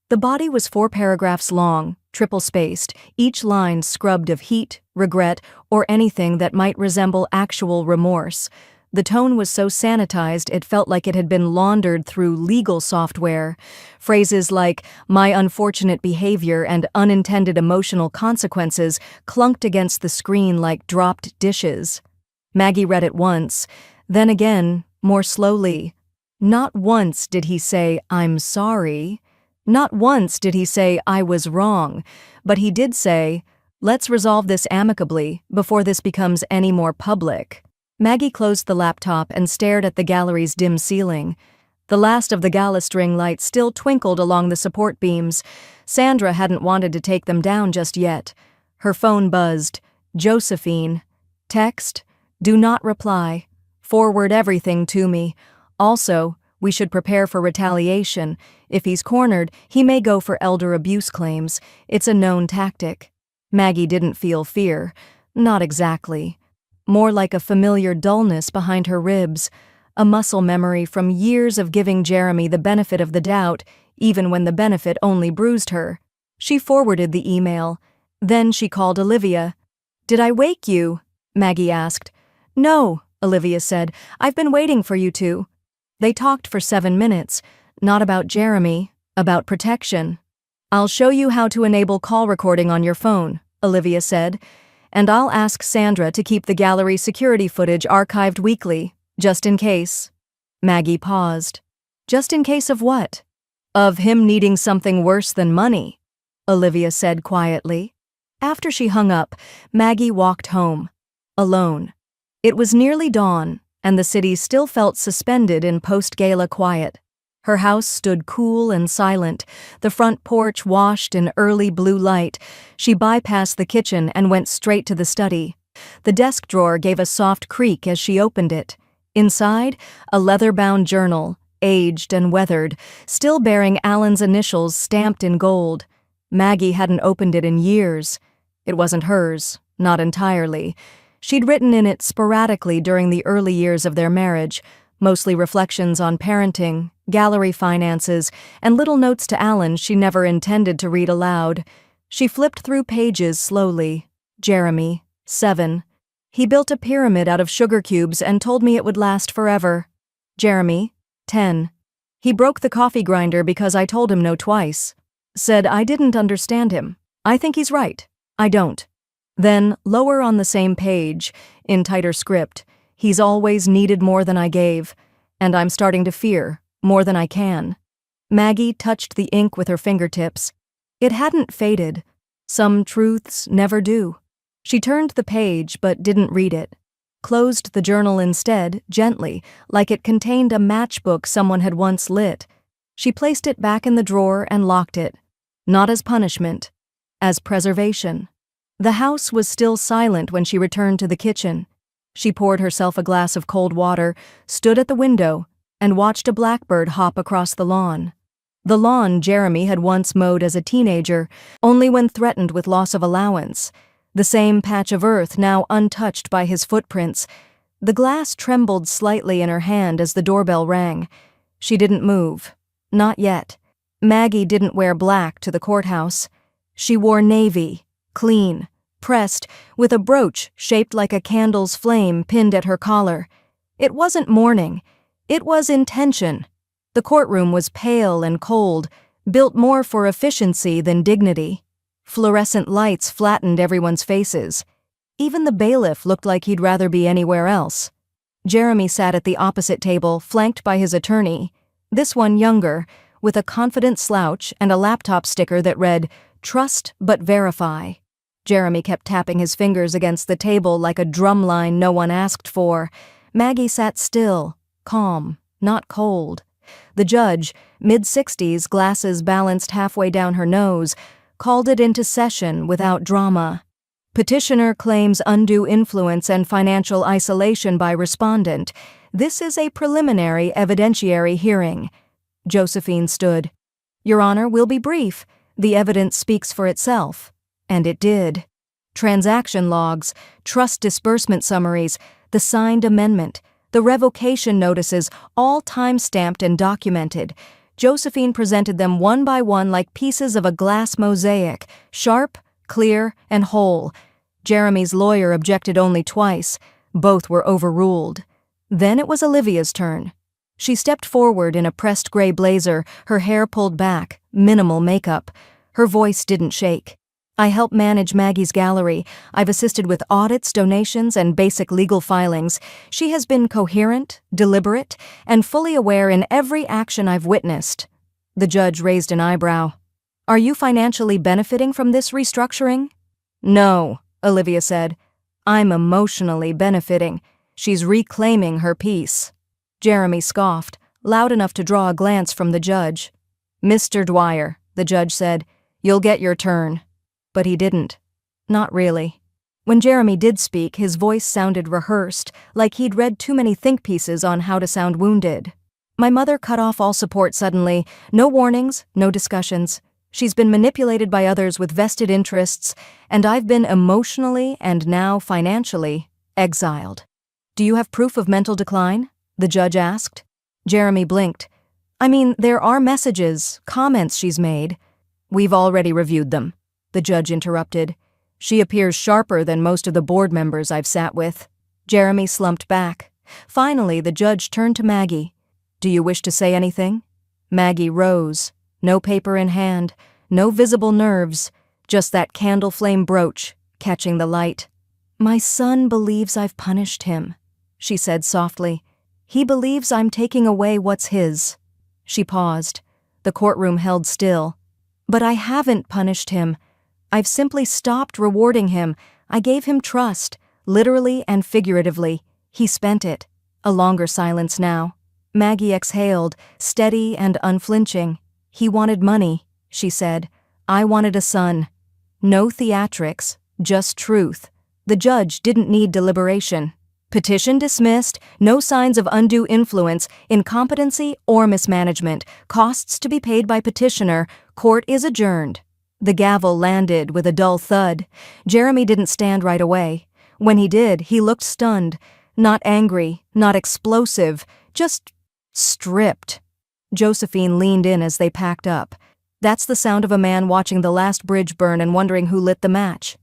The body was 4 paragraphs long, triple-spaced, each line scrubbed of heat, regret, or anything that might resemble actual remorse. The tone was so sanitized it felt like it had been laundered through legal software. Phrases like "my unfortunate behavior" and "unintended emotional consequences" clunked against the screen like dropped dishes. Maggie read it once, then again, more slowly. Not once did he say, "I'm sorry." Not once did he say, "I was wrong." But he did say, "Let's resolve this amicably before this becomes any more public." Maggie closed the laptop and stared at the gallery's dim ceiling. The last of the gala string lights still twinkled along the support beams. Sandra hadn't wanted to take them down just yet. Her phone buzzed. "Josephine. Text. Do not reply. Forward everything to me. Also, we should prepare for retaliation. If he's cornered, he may go for elder abuse claims. It's a known tactic." Maggie didn't feel fear. Not exactly. More like a familiar dullness behind her ribs, a muscle memory from years of giving Jeremy the benefit of the doubt, even when the benefit only bruised her. She forwarded the email. Then she called Olivia. "Did I wake you?" Maggie asked. "No," Olivia said. "I've been waiting for you to." They talked for 7 minutes, not about Jeremy, about protection. "I'll show you how to enable call recording on your phone," Olivia said. "And I'll ask Sandra to keep the gallery security footage archived weekly, just in case." Maggie paused. "Just in case of what?" "Of him needing something worse than money," Olivia said quietly. After she hung up, Maggie walked home. Alone. It was nearly dawn, and the city still felt suspended in post-gala quiet. Her house stood cool and silent, the front porch washed in early blue light. She bypassed the kitchen and went straight to the study. The desk drawer gave a soft creak as she opened it. Inside, a leather-bound journal, aged and weathered, still bearing Alan's initials stamped in gold. Maggie hadn't opened it in years. It wasn't hers, not entirely. She'd written in it sporadically during the early years of their marriage, mostly reflections on parenting, gallery finances, and little notes to Alan she never intended to read aloud. She flipped through pages slowly. Jeremy, 7. He built a pyramid out of sugar cubes and told me it would last forever. Jeremy, 10. He broke the coffee grinder because I told him no twice. Said I didn't understand him. I think he's right. I don't. Then, lower on the same page, in tighter script, he's always needed more than I gave, and I'm starting to fear, more than I can. Maggie touched the ink with her fingertips. It hadn't faded. Some truths never do. She turned the page but didn't read it. Closed the journal instead, gently, like it contained a matchbook someone had once lit. She placed it back in the drawer and locked it. Not as punishment, as preservation. The house was still silent when she returned to the kitchen. She poured herself a glass of cold water, stood at the window, and watched a blackbird hop across the lawn. The lawn Jeremy had once mowed as a teenager, only when threatened with loss of allowance. The same patch of earth now untouched by his footprints. The glass trembled slightly in her hand as the doorbell rang. She didn't move. Not yet. Maggie didn't wear black to the courthouse. She wore navy, clean, pressed, with a brooch shaped like a candle's flame pinned at her collar. It wasn't mourning. It was intention. The courtroom was pale and cold, built more for efficiency than dignity. Fluorescent lights flattened everyone's faces. Even the bailiff looked like he'd rather be anywhere else. Jeremy sat at the opposite table, flanked by his attorney, this one younger, with a confident slouch and a laptop sticker that read, "Trust but verify." Jeremy kept tapping his fingers against the table like a drumline no one asked for. Maggie sat still, calm, not cold. The judge, mid-60s, glasses balanced halfway down her nose, called it into session without drama. Petitioner claims undue influence and financial isolation by respondent. This is a preliminary evidentiary hearing. Josephine stood. Your Honor, we'll be brief. The evidence speaks for itself. And it did. Transaction logs, trust disbursement summaries, the signed amendment, the revocation notices, all time-stamped and documented. Josephine presented them one by one like pieces of a glass mosaic, sharp, clear, and whole. Jeremy's lawyer objected only twice. Both were overruled. Then it was Olivia's turn. She stepped forward in a pressed gray blazer, her hair pulled back, minimal makeup. Her voice didn't shake. I help manage Maggie's gallery. I've assisted with audits, donations, and basic legal filings. She has been coherent, deliberate, and fully aware in every action I've witnessed. The judge raised an eyebrow. Are you financially benefiting from this restructuring? No, Olivia said. I'm emotionally benefiting. She's reclaiming her peace. Jeremy scoffed, loud enough to draw a glance from the judge. Mr. Dwyer, the judge said, you'll get your turn. But he didn't. Not really. When Jeremy did speak, his voice sounded rehearsed, like he'd read too many think pieces on how to sound wounded. My mother cut off all support suddenly. No warnings, no discussions. She's been manipulated by others with vested interests, and I've been emotionally and now financially exiled. Do you have proof of mental decline? The judge asked. Jeremy blinked. I mean, there are messages, comments she's made. We've already reviewed them. The judge interrupted. She appears sharper than most of the board members I've sat with. Jeremy slumped back. Finally, the judge turned to Maggie. Do you wish to say anything? Maggie rose. No paper in hand, no visible nerves, just that candle flame brooch catching the light. My son believes I've punished him, she said softly. He believes I'm taking away what's his. She paused. The courtroom held still. But I haven't punished him. I've simply stopped rewarding him. I gave him trust, literally and figuratively. He spent it. A longer silence now. Maggie exhaled, steady and unflinching. He wanted money, she said. I wanted a son. No theatrics, just truth. The judge didn't need deliberation. Petition dismissed, no signs of undue influence, incompetency, or mismanagement. Costs to be paid by petitioner. Court is adjourned. The gavel landed with a dull thud. Jeremy didn't stand right away. When he did, he looked stunned. Not angry, not explosive, just stripped. Josephine leaned in as they packed up. That's the sound of a man watching the last bridge burn and wondering who lit the match.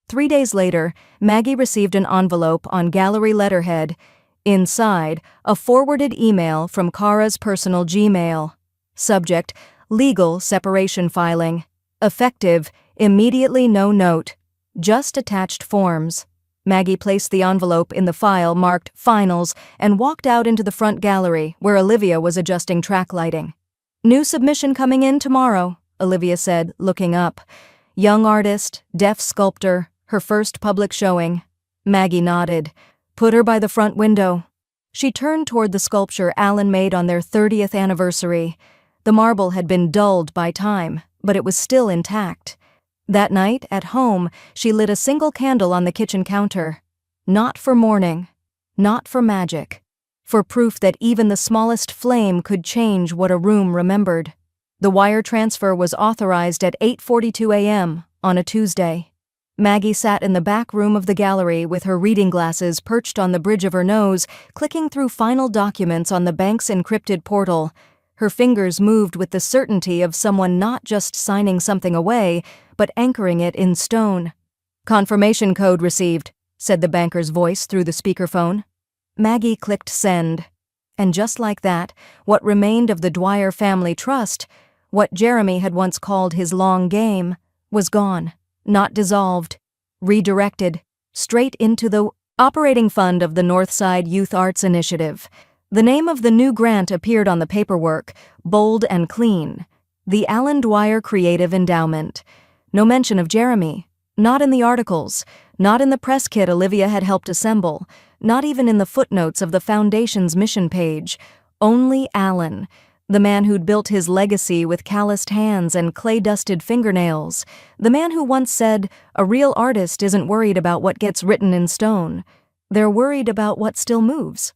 3 days later, Maggie received an envelope on gallery letterhead. Inside, a forwarded email from Kara's personal Gmail. Subject, legal separation filing. Effective, immediately no note. Just attached forms. Maggie placed the envelope in the file marked Finals and walked out into the front gallery where Olivia was adjusting track lighting. New submission coming in tomorrow, Olivia said, looking up. Young artist, deaf sculptor, her first public showing. Maggie nodded. Put her by the front window. She turned toward the sculpture Alan made on their 30th anniversary. The marble had been dulled by time, but it was still intact. That night, at home, she lit a single candle on the kitchen counter. Not for mourning, not for magic, for proof that even the smallest flame could change what a room remembered. The wire transfer was authorized at 8:42 a.m. on a Tuesday. Maggie sat in the back room of the gallery with her reading glasses perched on the bridge of her nose, clicking through final documents on the bank's encrypted portal. Her fingers moved with the certainty of someone not just signing something away, but anchoring it in stone. Confirmation code received, said the banker's voice through the speakerphone. Maggie clicked send. And just like that, what remained of the Dwyer family trust, what Jeremy had once called his long game, was gone. not dissolved, redirected, straight into the operating fund of the Northside Youth Arts Initiative. The name of the new grant appeared on the paperwork, bold and clean. The Alan Dwyer Creative Endowment. No mention of Jeremy. Not in the articles, not in the press kit Olivia had helped assemble, not even in the footnotes of the Foundation's mission page. Only Alan, the man who'd built his legacy with calloused hands and clay-dusted fingernails, the man who once said, "A real artist isn't worried about what gets written in stone. They're worried about what still moves."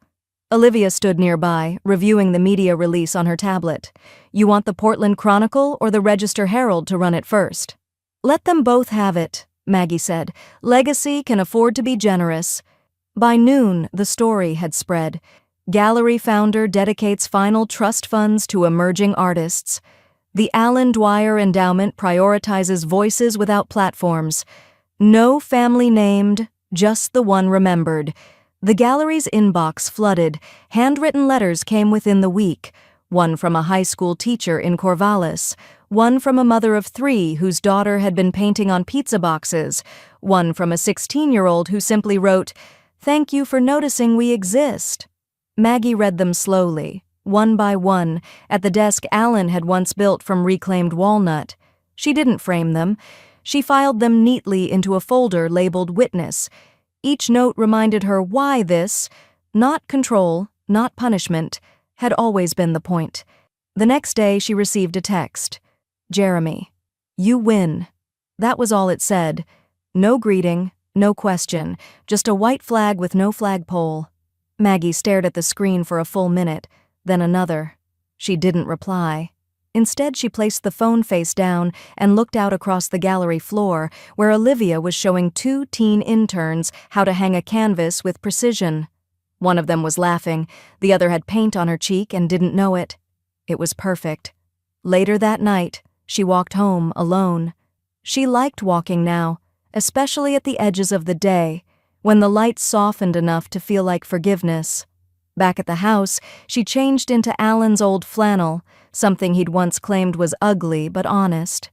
Olivia stood nearby, reviewing the media release on her tablet. "You want the Portland Chronicle or the Register Herald to run it first?" "Let them both have it," Maggie said. "Legacy can afford to be generous." By noon, the story had spread. Gallery founder dedicates final trust funds to emerging artists. The Alan Dwyer Endowment prioritizes voices without platforms. No family named, just the one remembered. The gallery's inbox flooded. Handwritten letters came within the week. One from a high school teacher in Corvallis. One from a mother of 3 whose daughter had been painting on pizza boxes. One from a 16-year-old who simply wrote, "Thank you for noticing we exist." Maggie read them slowly, one by one, at the desk Alan had once built from reclaimed walnut. She didn't frame them. She filed them neatly into a folder labeled Witness. Each note reminded her why this, not control, not punishment, had always been the point. The next day she received a text. "Jeremy, you win." That was all it said. No greeting, no question, just a white flag with no flagpole. Maggie stared at the screen for a full minute, then another. She didn't reply. Instead, she placed the phone face down and looked out across the gallery floor, where Olivia was showing 2 teen interns how to hang a canvas with precision. One of them was laughing, the other had paint on her cheek and didn't know it. It was perfect. Later that night, she walked home alone. She liked walking now, especially at the edges of the day, when the light softened enough to feel like forgiveness. Back at the house, she changed into Alan's old flannel, something he'd once claimed was ugly but honest.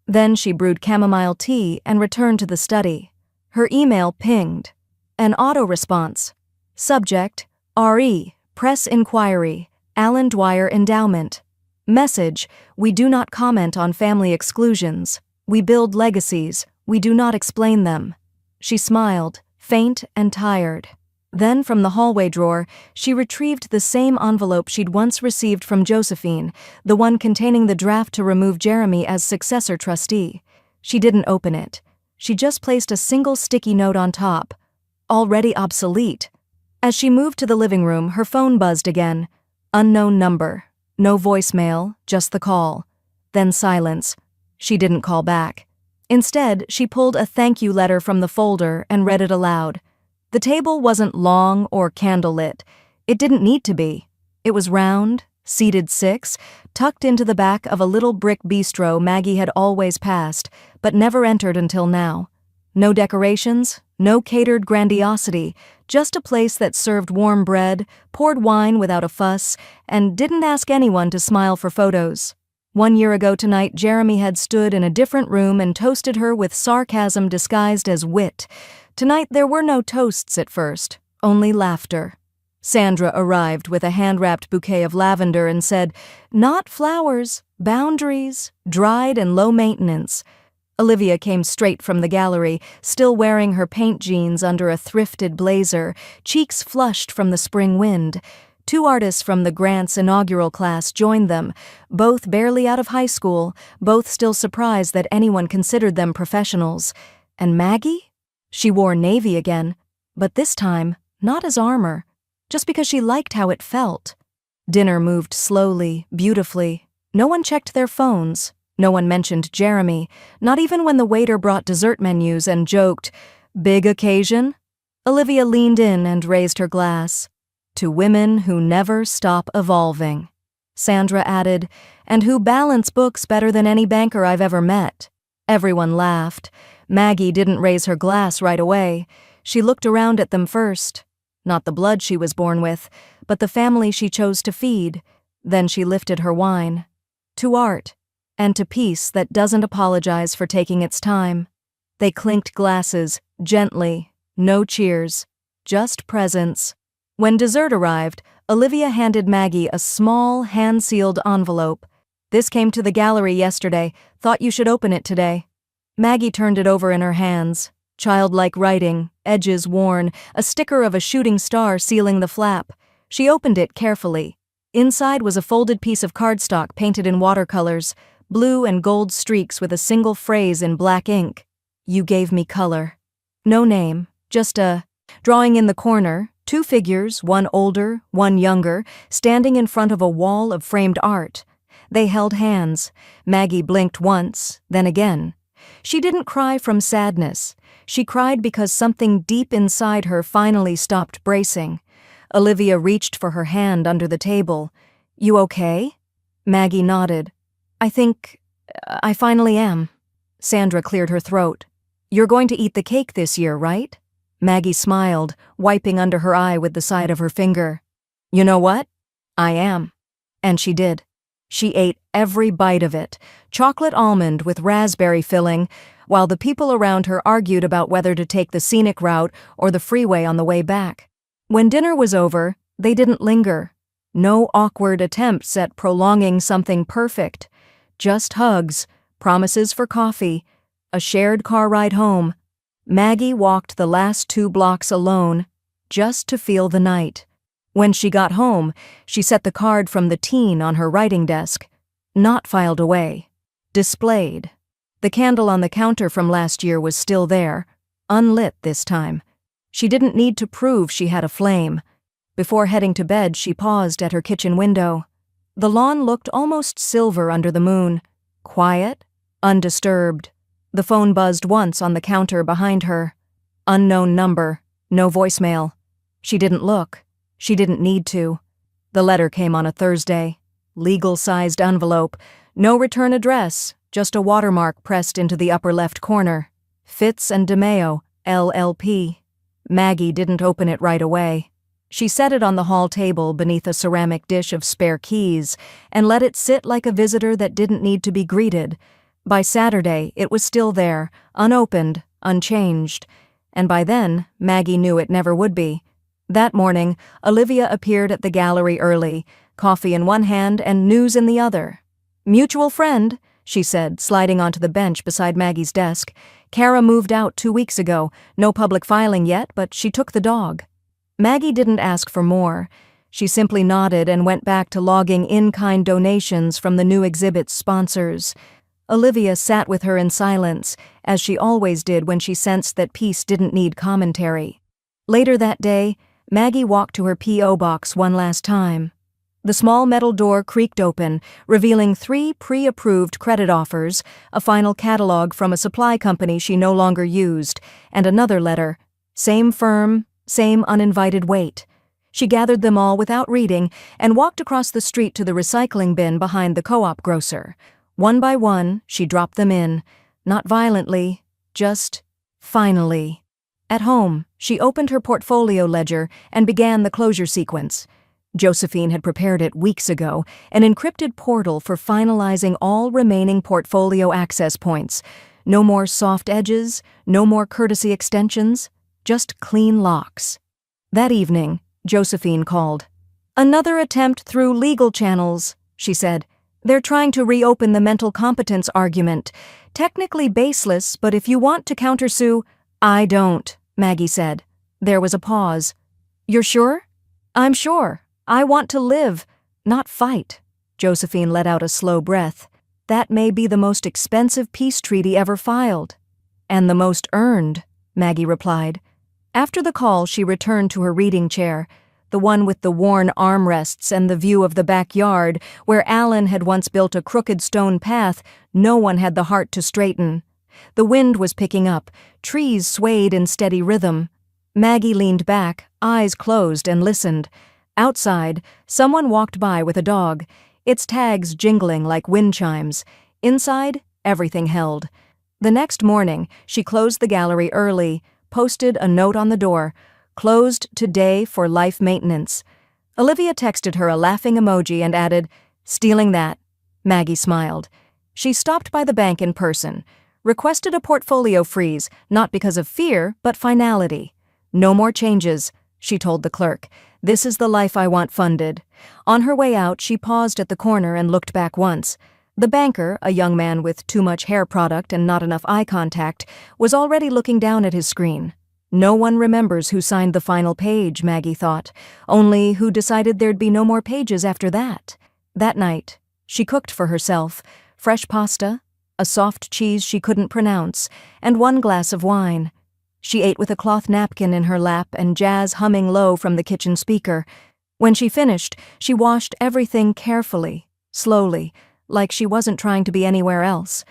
Then she brewed chamomile tea and returned to the study. Her email pinged. An auto-response. Subject, RE, Press Inquiry, Alan Dwyer Endowment. Message, we do not comment on family exclusions. We build legacies, we do not explain them. She smiled, faint and tired. Then, from the hallway drawer, she retrieved the same envelope she'd once received from Josephine, the one containing the draft to remove Jeremy as successor trustee. She didn't open it. She just placed a single sticky note on top. Already obsolete. As she moved to the living room, her phone buzzed again. Unknown number. No voicemail, just the call. Then silence. She didn't call back. Instead, she pulled a thank you letter from the folder and read it aloud. The table wasn't long or candlelit. It didn't need to be. It was round, seated 6, tucked into the back of a little brick bistro Maggie had always passed, but never entered until now. No decorations, no catered grandiosity, just a place that served warm bread, poured wine without a fuss, and didn't ask anyone to smile for photos. 1 year ago tonight, Jeremy had stood in a different room and toasted her with sarcasm disguised as wit. Tonight there were no toasts at first, only laughter. Sandra arrived with a hand-wrapped bouquet of lavender and said, "Not flowers, boundaries, dried and low maintenance." Olivia came straight from the gallery, still wearing her paint jeans under a thrifted blazer, cheeks flushed from the spring wind. 2 artists from the grant's inaugural class joined them, both barely out of high school, both still surprised that anyone considered them professionals. And Maggie? She wore navy again, but this time, not as armor, just because she liked how it felt. Dinner moved slowly, beautifully. No one checked their phones. No one mentioned Jeremy, not even when the waiter brought dessert menus and joked, "Big occasion?" Olivia leaned in and raised her glass. "To women who never stop evolving." Sandra added, "And who balance books better than any banker I've ever met." Everyone laughed. Maggie didn't raise her glass right away. She looked around at them first. Not the blood she was born with, but the family she chose to feed. Then she lifted her wine. To art, and to peace that doesn't apologize for taking its time. They clinked glasses, gently, no cheers, just presence. When dessert arrived, Olivia handed Maggie a small, hand-sealed envelope. "This came to the gallery yesterday. Thought you should open it today." Maggie turned it over in her hands. Childlike writing, edges worn, a sticker of a shooting star sealing the flap. She opened it carefully. Inside was a folded piece of cardstock painted in watercolors, blue and gold streaks with a single phrase in black ink. "You gave me color." No name, just a drawing in the corner, 2 figures, one older, one younger, standing in front of a wall of framed art. They held hands. Maggie blinked once, then again. She didn't cry from sadness. She cried because something deep inside her finally stopped bracing. Olivia reached for her hand under the table. "You okay?" Maggie nodded. I finally am." Sandra cleared her throat. "You're going to eat the cake this year, right?" Maggie smiled, wiping under her eye with the side of her finger. "You know what? I am." And she did. She ate every bite of it, chocolate almond with raspberry filling, while the people around her argued about whether to take the scenic route or the freeway on the way back. When dinner was over, they didn't linger. No awkward attempts at prolonging something perfect. Just hugs, promises for coffee, a shared car ride home. Maggie walked the last 2 blocks alone, just to feel the night. When she got home, she set the card from the teen on her writing desk. Not filed away. Displayed. The candle on the counter from last year was still there, unlit this time. She didn't need to prove she had a flame. Before heading to bed, she paused at her kitchen window. The lawn looked almost silver under the moon. Quiet, undisturbed. The phone buzzed once on the counter behind her. Unknown number, no voicemail. She didn't look. She didn't need to. The letter came on a Thursday. Legal-sized envelope. No return address, just a watermark pressed into the upper left corner. Fitz and DeMeo, LLP. Maggie didn't open it right away. She set it on the hall table beneath a ceramic dish of spare keys and let it sit like a visitor that didn't need to be greeted. By Saturday, it was still there, unopened, unchanged. And by then, Maggie knew it never would be. That morning, Olivia appeared at the gallery early, coffee in one hand and news in the other. "Mutual friend," she said, sliding onto the bench beside Maggie's desk. "Kara moved out 2 weeks ago. No public filing yet, but she took the dog." Maggie didn't ask for more. She simply nodded and went back to logging in-kind donations from the new exhibit's sponsors. Olivia sat with her in silence, as she always did when she sensed that peace didn't need commentary. Later that day, Maggie walked to her P.O. box one last time. The small metal door creaked open, revealing 3 pre-approved credit offers, a final catalog from a supply company she no longer used, and another letter. Same firm, same uninvited wait. She gathered them all without reading and walked across the street to the recycling bin behind the co-op grocer. One by one, she dropped them in. Not violently, just finally. At home, she opened her portfolio ledger and began the closure sequence. Josephine had prepared it weeks ago, an encrypted portal for finalizing all remaining portfolio access points. No more soft edges, no more courtesy extensions, just clean locks. That evening, Josephine called. "Another attempt through legal channels," she said. "They're trying to reopen the mental competence argument. Technically baseless, but if you want to countersue—" "I don't," Maggie said. There was a pause. "You're sure?" "I'm sure. I want to live, not fight." Josephine let out a slow breath. "That may be the most expensive peace treaty ever filed." "And the most earned," Maggie replied. After the call, she returned to her reading chair, the one with the worn armrests and the view of the backyard where Alan had once built a crooked stone path no one had the heart to straighten. The wind was picking up, trees swayed in steady rhythm. Maggie leaned back, eyes closed, and listened. Outside, someone walked by with a dog, its tags jingling like wind chimes. Inside, everything held. The next morning, she closed the gallery early, posted a note on the door, "Closed today for life maintenance." Olivia texted her a laughing emoji and added, "Stealing that." Maggie smiled. She stopped by the bank in person. Requested a portfolio freeze, not because of fear, but finality. No more changes, she told the clerk. This is the life I want funded. On her way out, she paused at the corner and looked back once. The banker, a young man with too much hair product and not enough eye contact, was already looking down at his screen. No one remembers who signed the final page, Maggie thought, only who decided there'd be no more pages after that. That night, she cooked for herself, fresh pasta, a soft cheese she couldn't pronounce, and 1 glass of wine. She ate with a cloth napkin in her lap and jazz humming low from the kitchen speaker. When she finished, she washed everything carefully, slowly, like she wasn't trying to be anywhere else.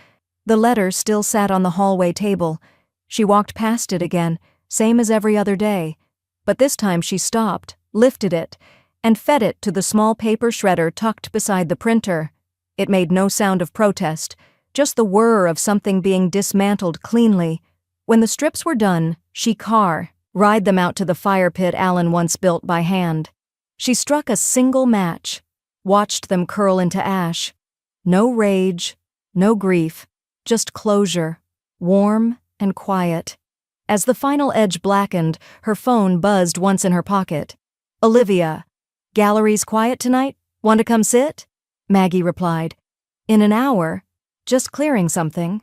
The letter still sat on the hallway table. She walked past it again, same as every other day. But this time she stopped, lifted it, and fed it to the small paper shredder tucked beside the printer. It made no sound of protest, just the whir of something being dismantled cleanly. When the strips were done, she ried them out to the fire pit Alan once built by hand. She struck a single match, watched them curl into ash. No rage, no grief, just closure, warm and quiet. As the final edge blackened, her phone buzzed once in her pocket. "Olivia, gallery's quiet tonight? Want to come sit?" Maggie replied. "In an hour. Just clearing something."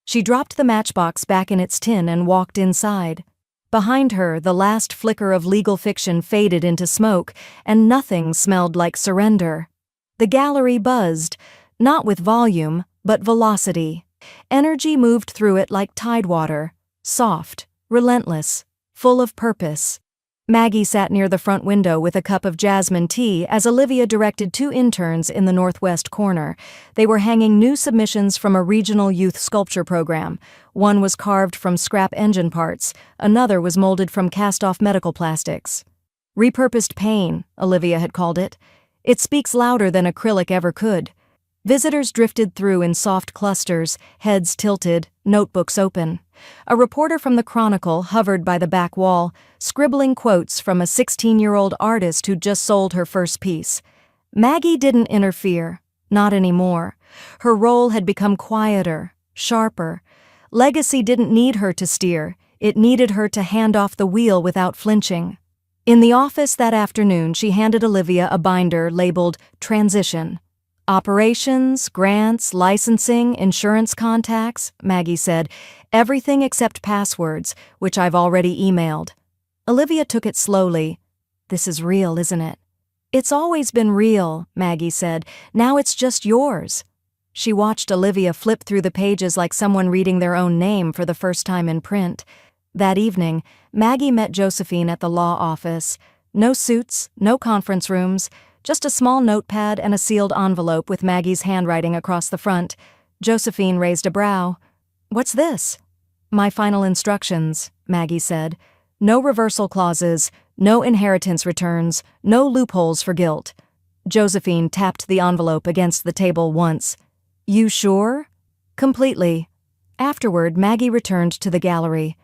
She dropped the matchbox back in its tin and walked inside. Behind her, the last flicker of legal fiction faded into smoke, and nothing smelled like surrender. The gallery buzzed, not with volume, but velocity. Energy moved through it like tidewater, soft, relentless, full of purpose. Maggie sat near the front window with a cup of jasmine tea as Olivia directed 2 interns in the northwest corner. They were hanging new submissions from a regional youth sculpture program. One was carved from scrap engine parts, another was molded from cast-off medical plastics. "Repurposed pain," Olivia had called it. "It speaks louder than acrylic ever could." Visitors drifted through in soft clusters, heads tilted, notebooks open. A reporter from the Chronicle hovered by the back wall, scribbling quotes from a 16-year-old artist who'd just sold her first piece. Maggie didn't interfere, not anymore. Her role had become quieter, sharper. Legacy didn't need her to steer, it needed her to hand off the wheel without flinching. In the office that afternoon, she handed Olivia a binder labeled Transition. "Operations, grants, licensing, insurance contacts," Maggie said. "Everything except passwords, which I've already emailed." Olivia took it slowly. "This is real, isn't it?" "It's always been real," Maggie said. "Now it's just yours." She watched Olivia flip through the pages like someone reading their own name for the first time in print. That evening, Maggie met Josephine at the law office. No suits, no conference rooms, just a small notepad and a sealed envelope with Maggie's handwriting across the front. Josephine raised a brow. "What's this?" "My final instructions," Maggie said. "No reversal clauses, no inheritance returns, no loopholes for guilt." Josephine tapped the envelope against the table once. "You sure?" "Completely." Afterward, Maggie returned to the gallery.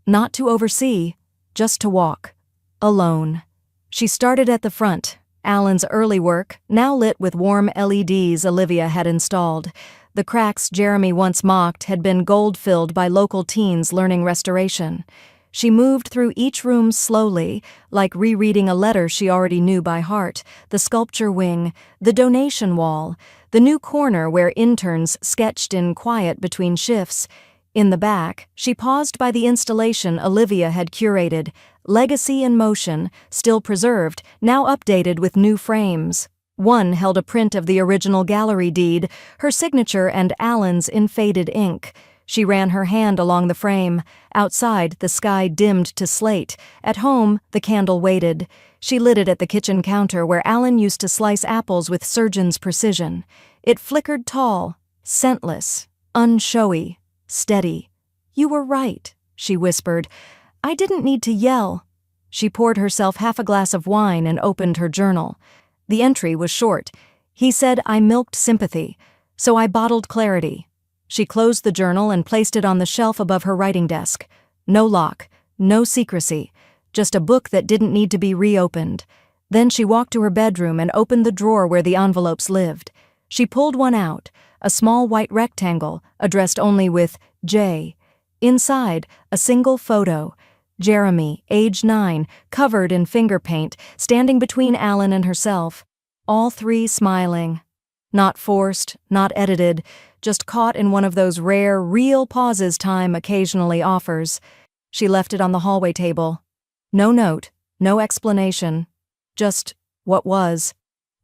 Not to oversee, just to walk. Alone. She started at the front. Alan's early work, now lit with warm LEDs Olivia had installed. The cracks Jeremy once mocked had been gold-filled by local teens learning restoration. She moved through each room slowly, like rereading a letter she already knew by heart. The sculpture wing, the donation wall, the new corner where interns sketched in quiet between shifts. In the back, she paused by the installation Olivia had curated, Legacy in Motion, still preserved, now updated with new frames. One held a print of the original gallery deed, her signature and Alan's in faded ink. She ran her hand along the frame. Outside, the sky dimmed to slate. At home, the candle waited. She lit it at the kitchen counter where Alan used to slice apples with surgeon's precision. It flickered tall, scentless, unshowy. Steady. "You were right," she whispered. "I didn't need to yell." She poured herself half a glass of wine and opened her journal. The entry was short. "He said I milked sympathy, so I bottled clarity." She closed the journal and placed it on the shelf above her writing desk. No lock, no secrecy, just a book that didn't need to be reopened. Then she walked to her bedroom and opened the drawer where the envelopes lived. She pulled one out, a small white rectangle, addressed only with J. Inside, a single photo. Jeremy, age 9, covered in finger paint, standing between Alan and herself. All three smiling. Not forced, not edited, just caught in one of those rare, real pauses time occasionally offers. She left it on the hallway table. No note, no explanation. Just what was.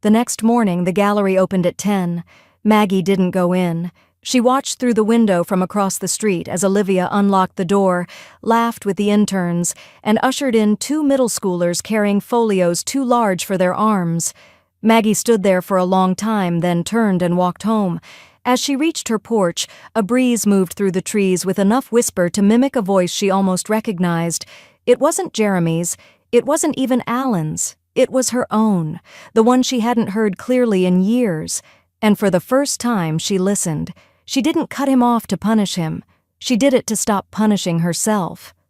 The next morning, the gallery opened at 10. Maggie didn't go in. She watched through the window from across the street as Olivia unlocked the door, laughed with the interns, and ushered in 2 middle schoolers carrying folios too large for their arms. Maggie stood there for a long time, then turned and walked home. As she reached her porch, a breeze moved through the trees with enough whisper to mimic a voice she almost recognized. It wasn't Jeremy's. It wasn't even Alan's. It was her own, the one she hadn't heard clearly in years. And for the first time, she listened. She didn't cut him off to punish him. She did it to stop punishing herself.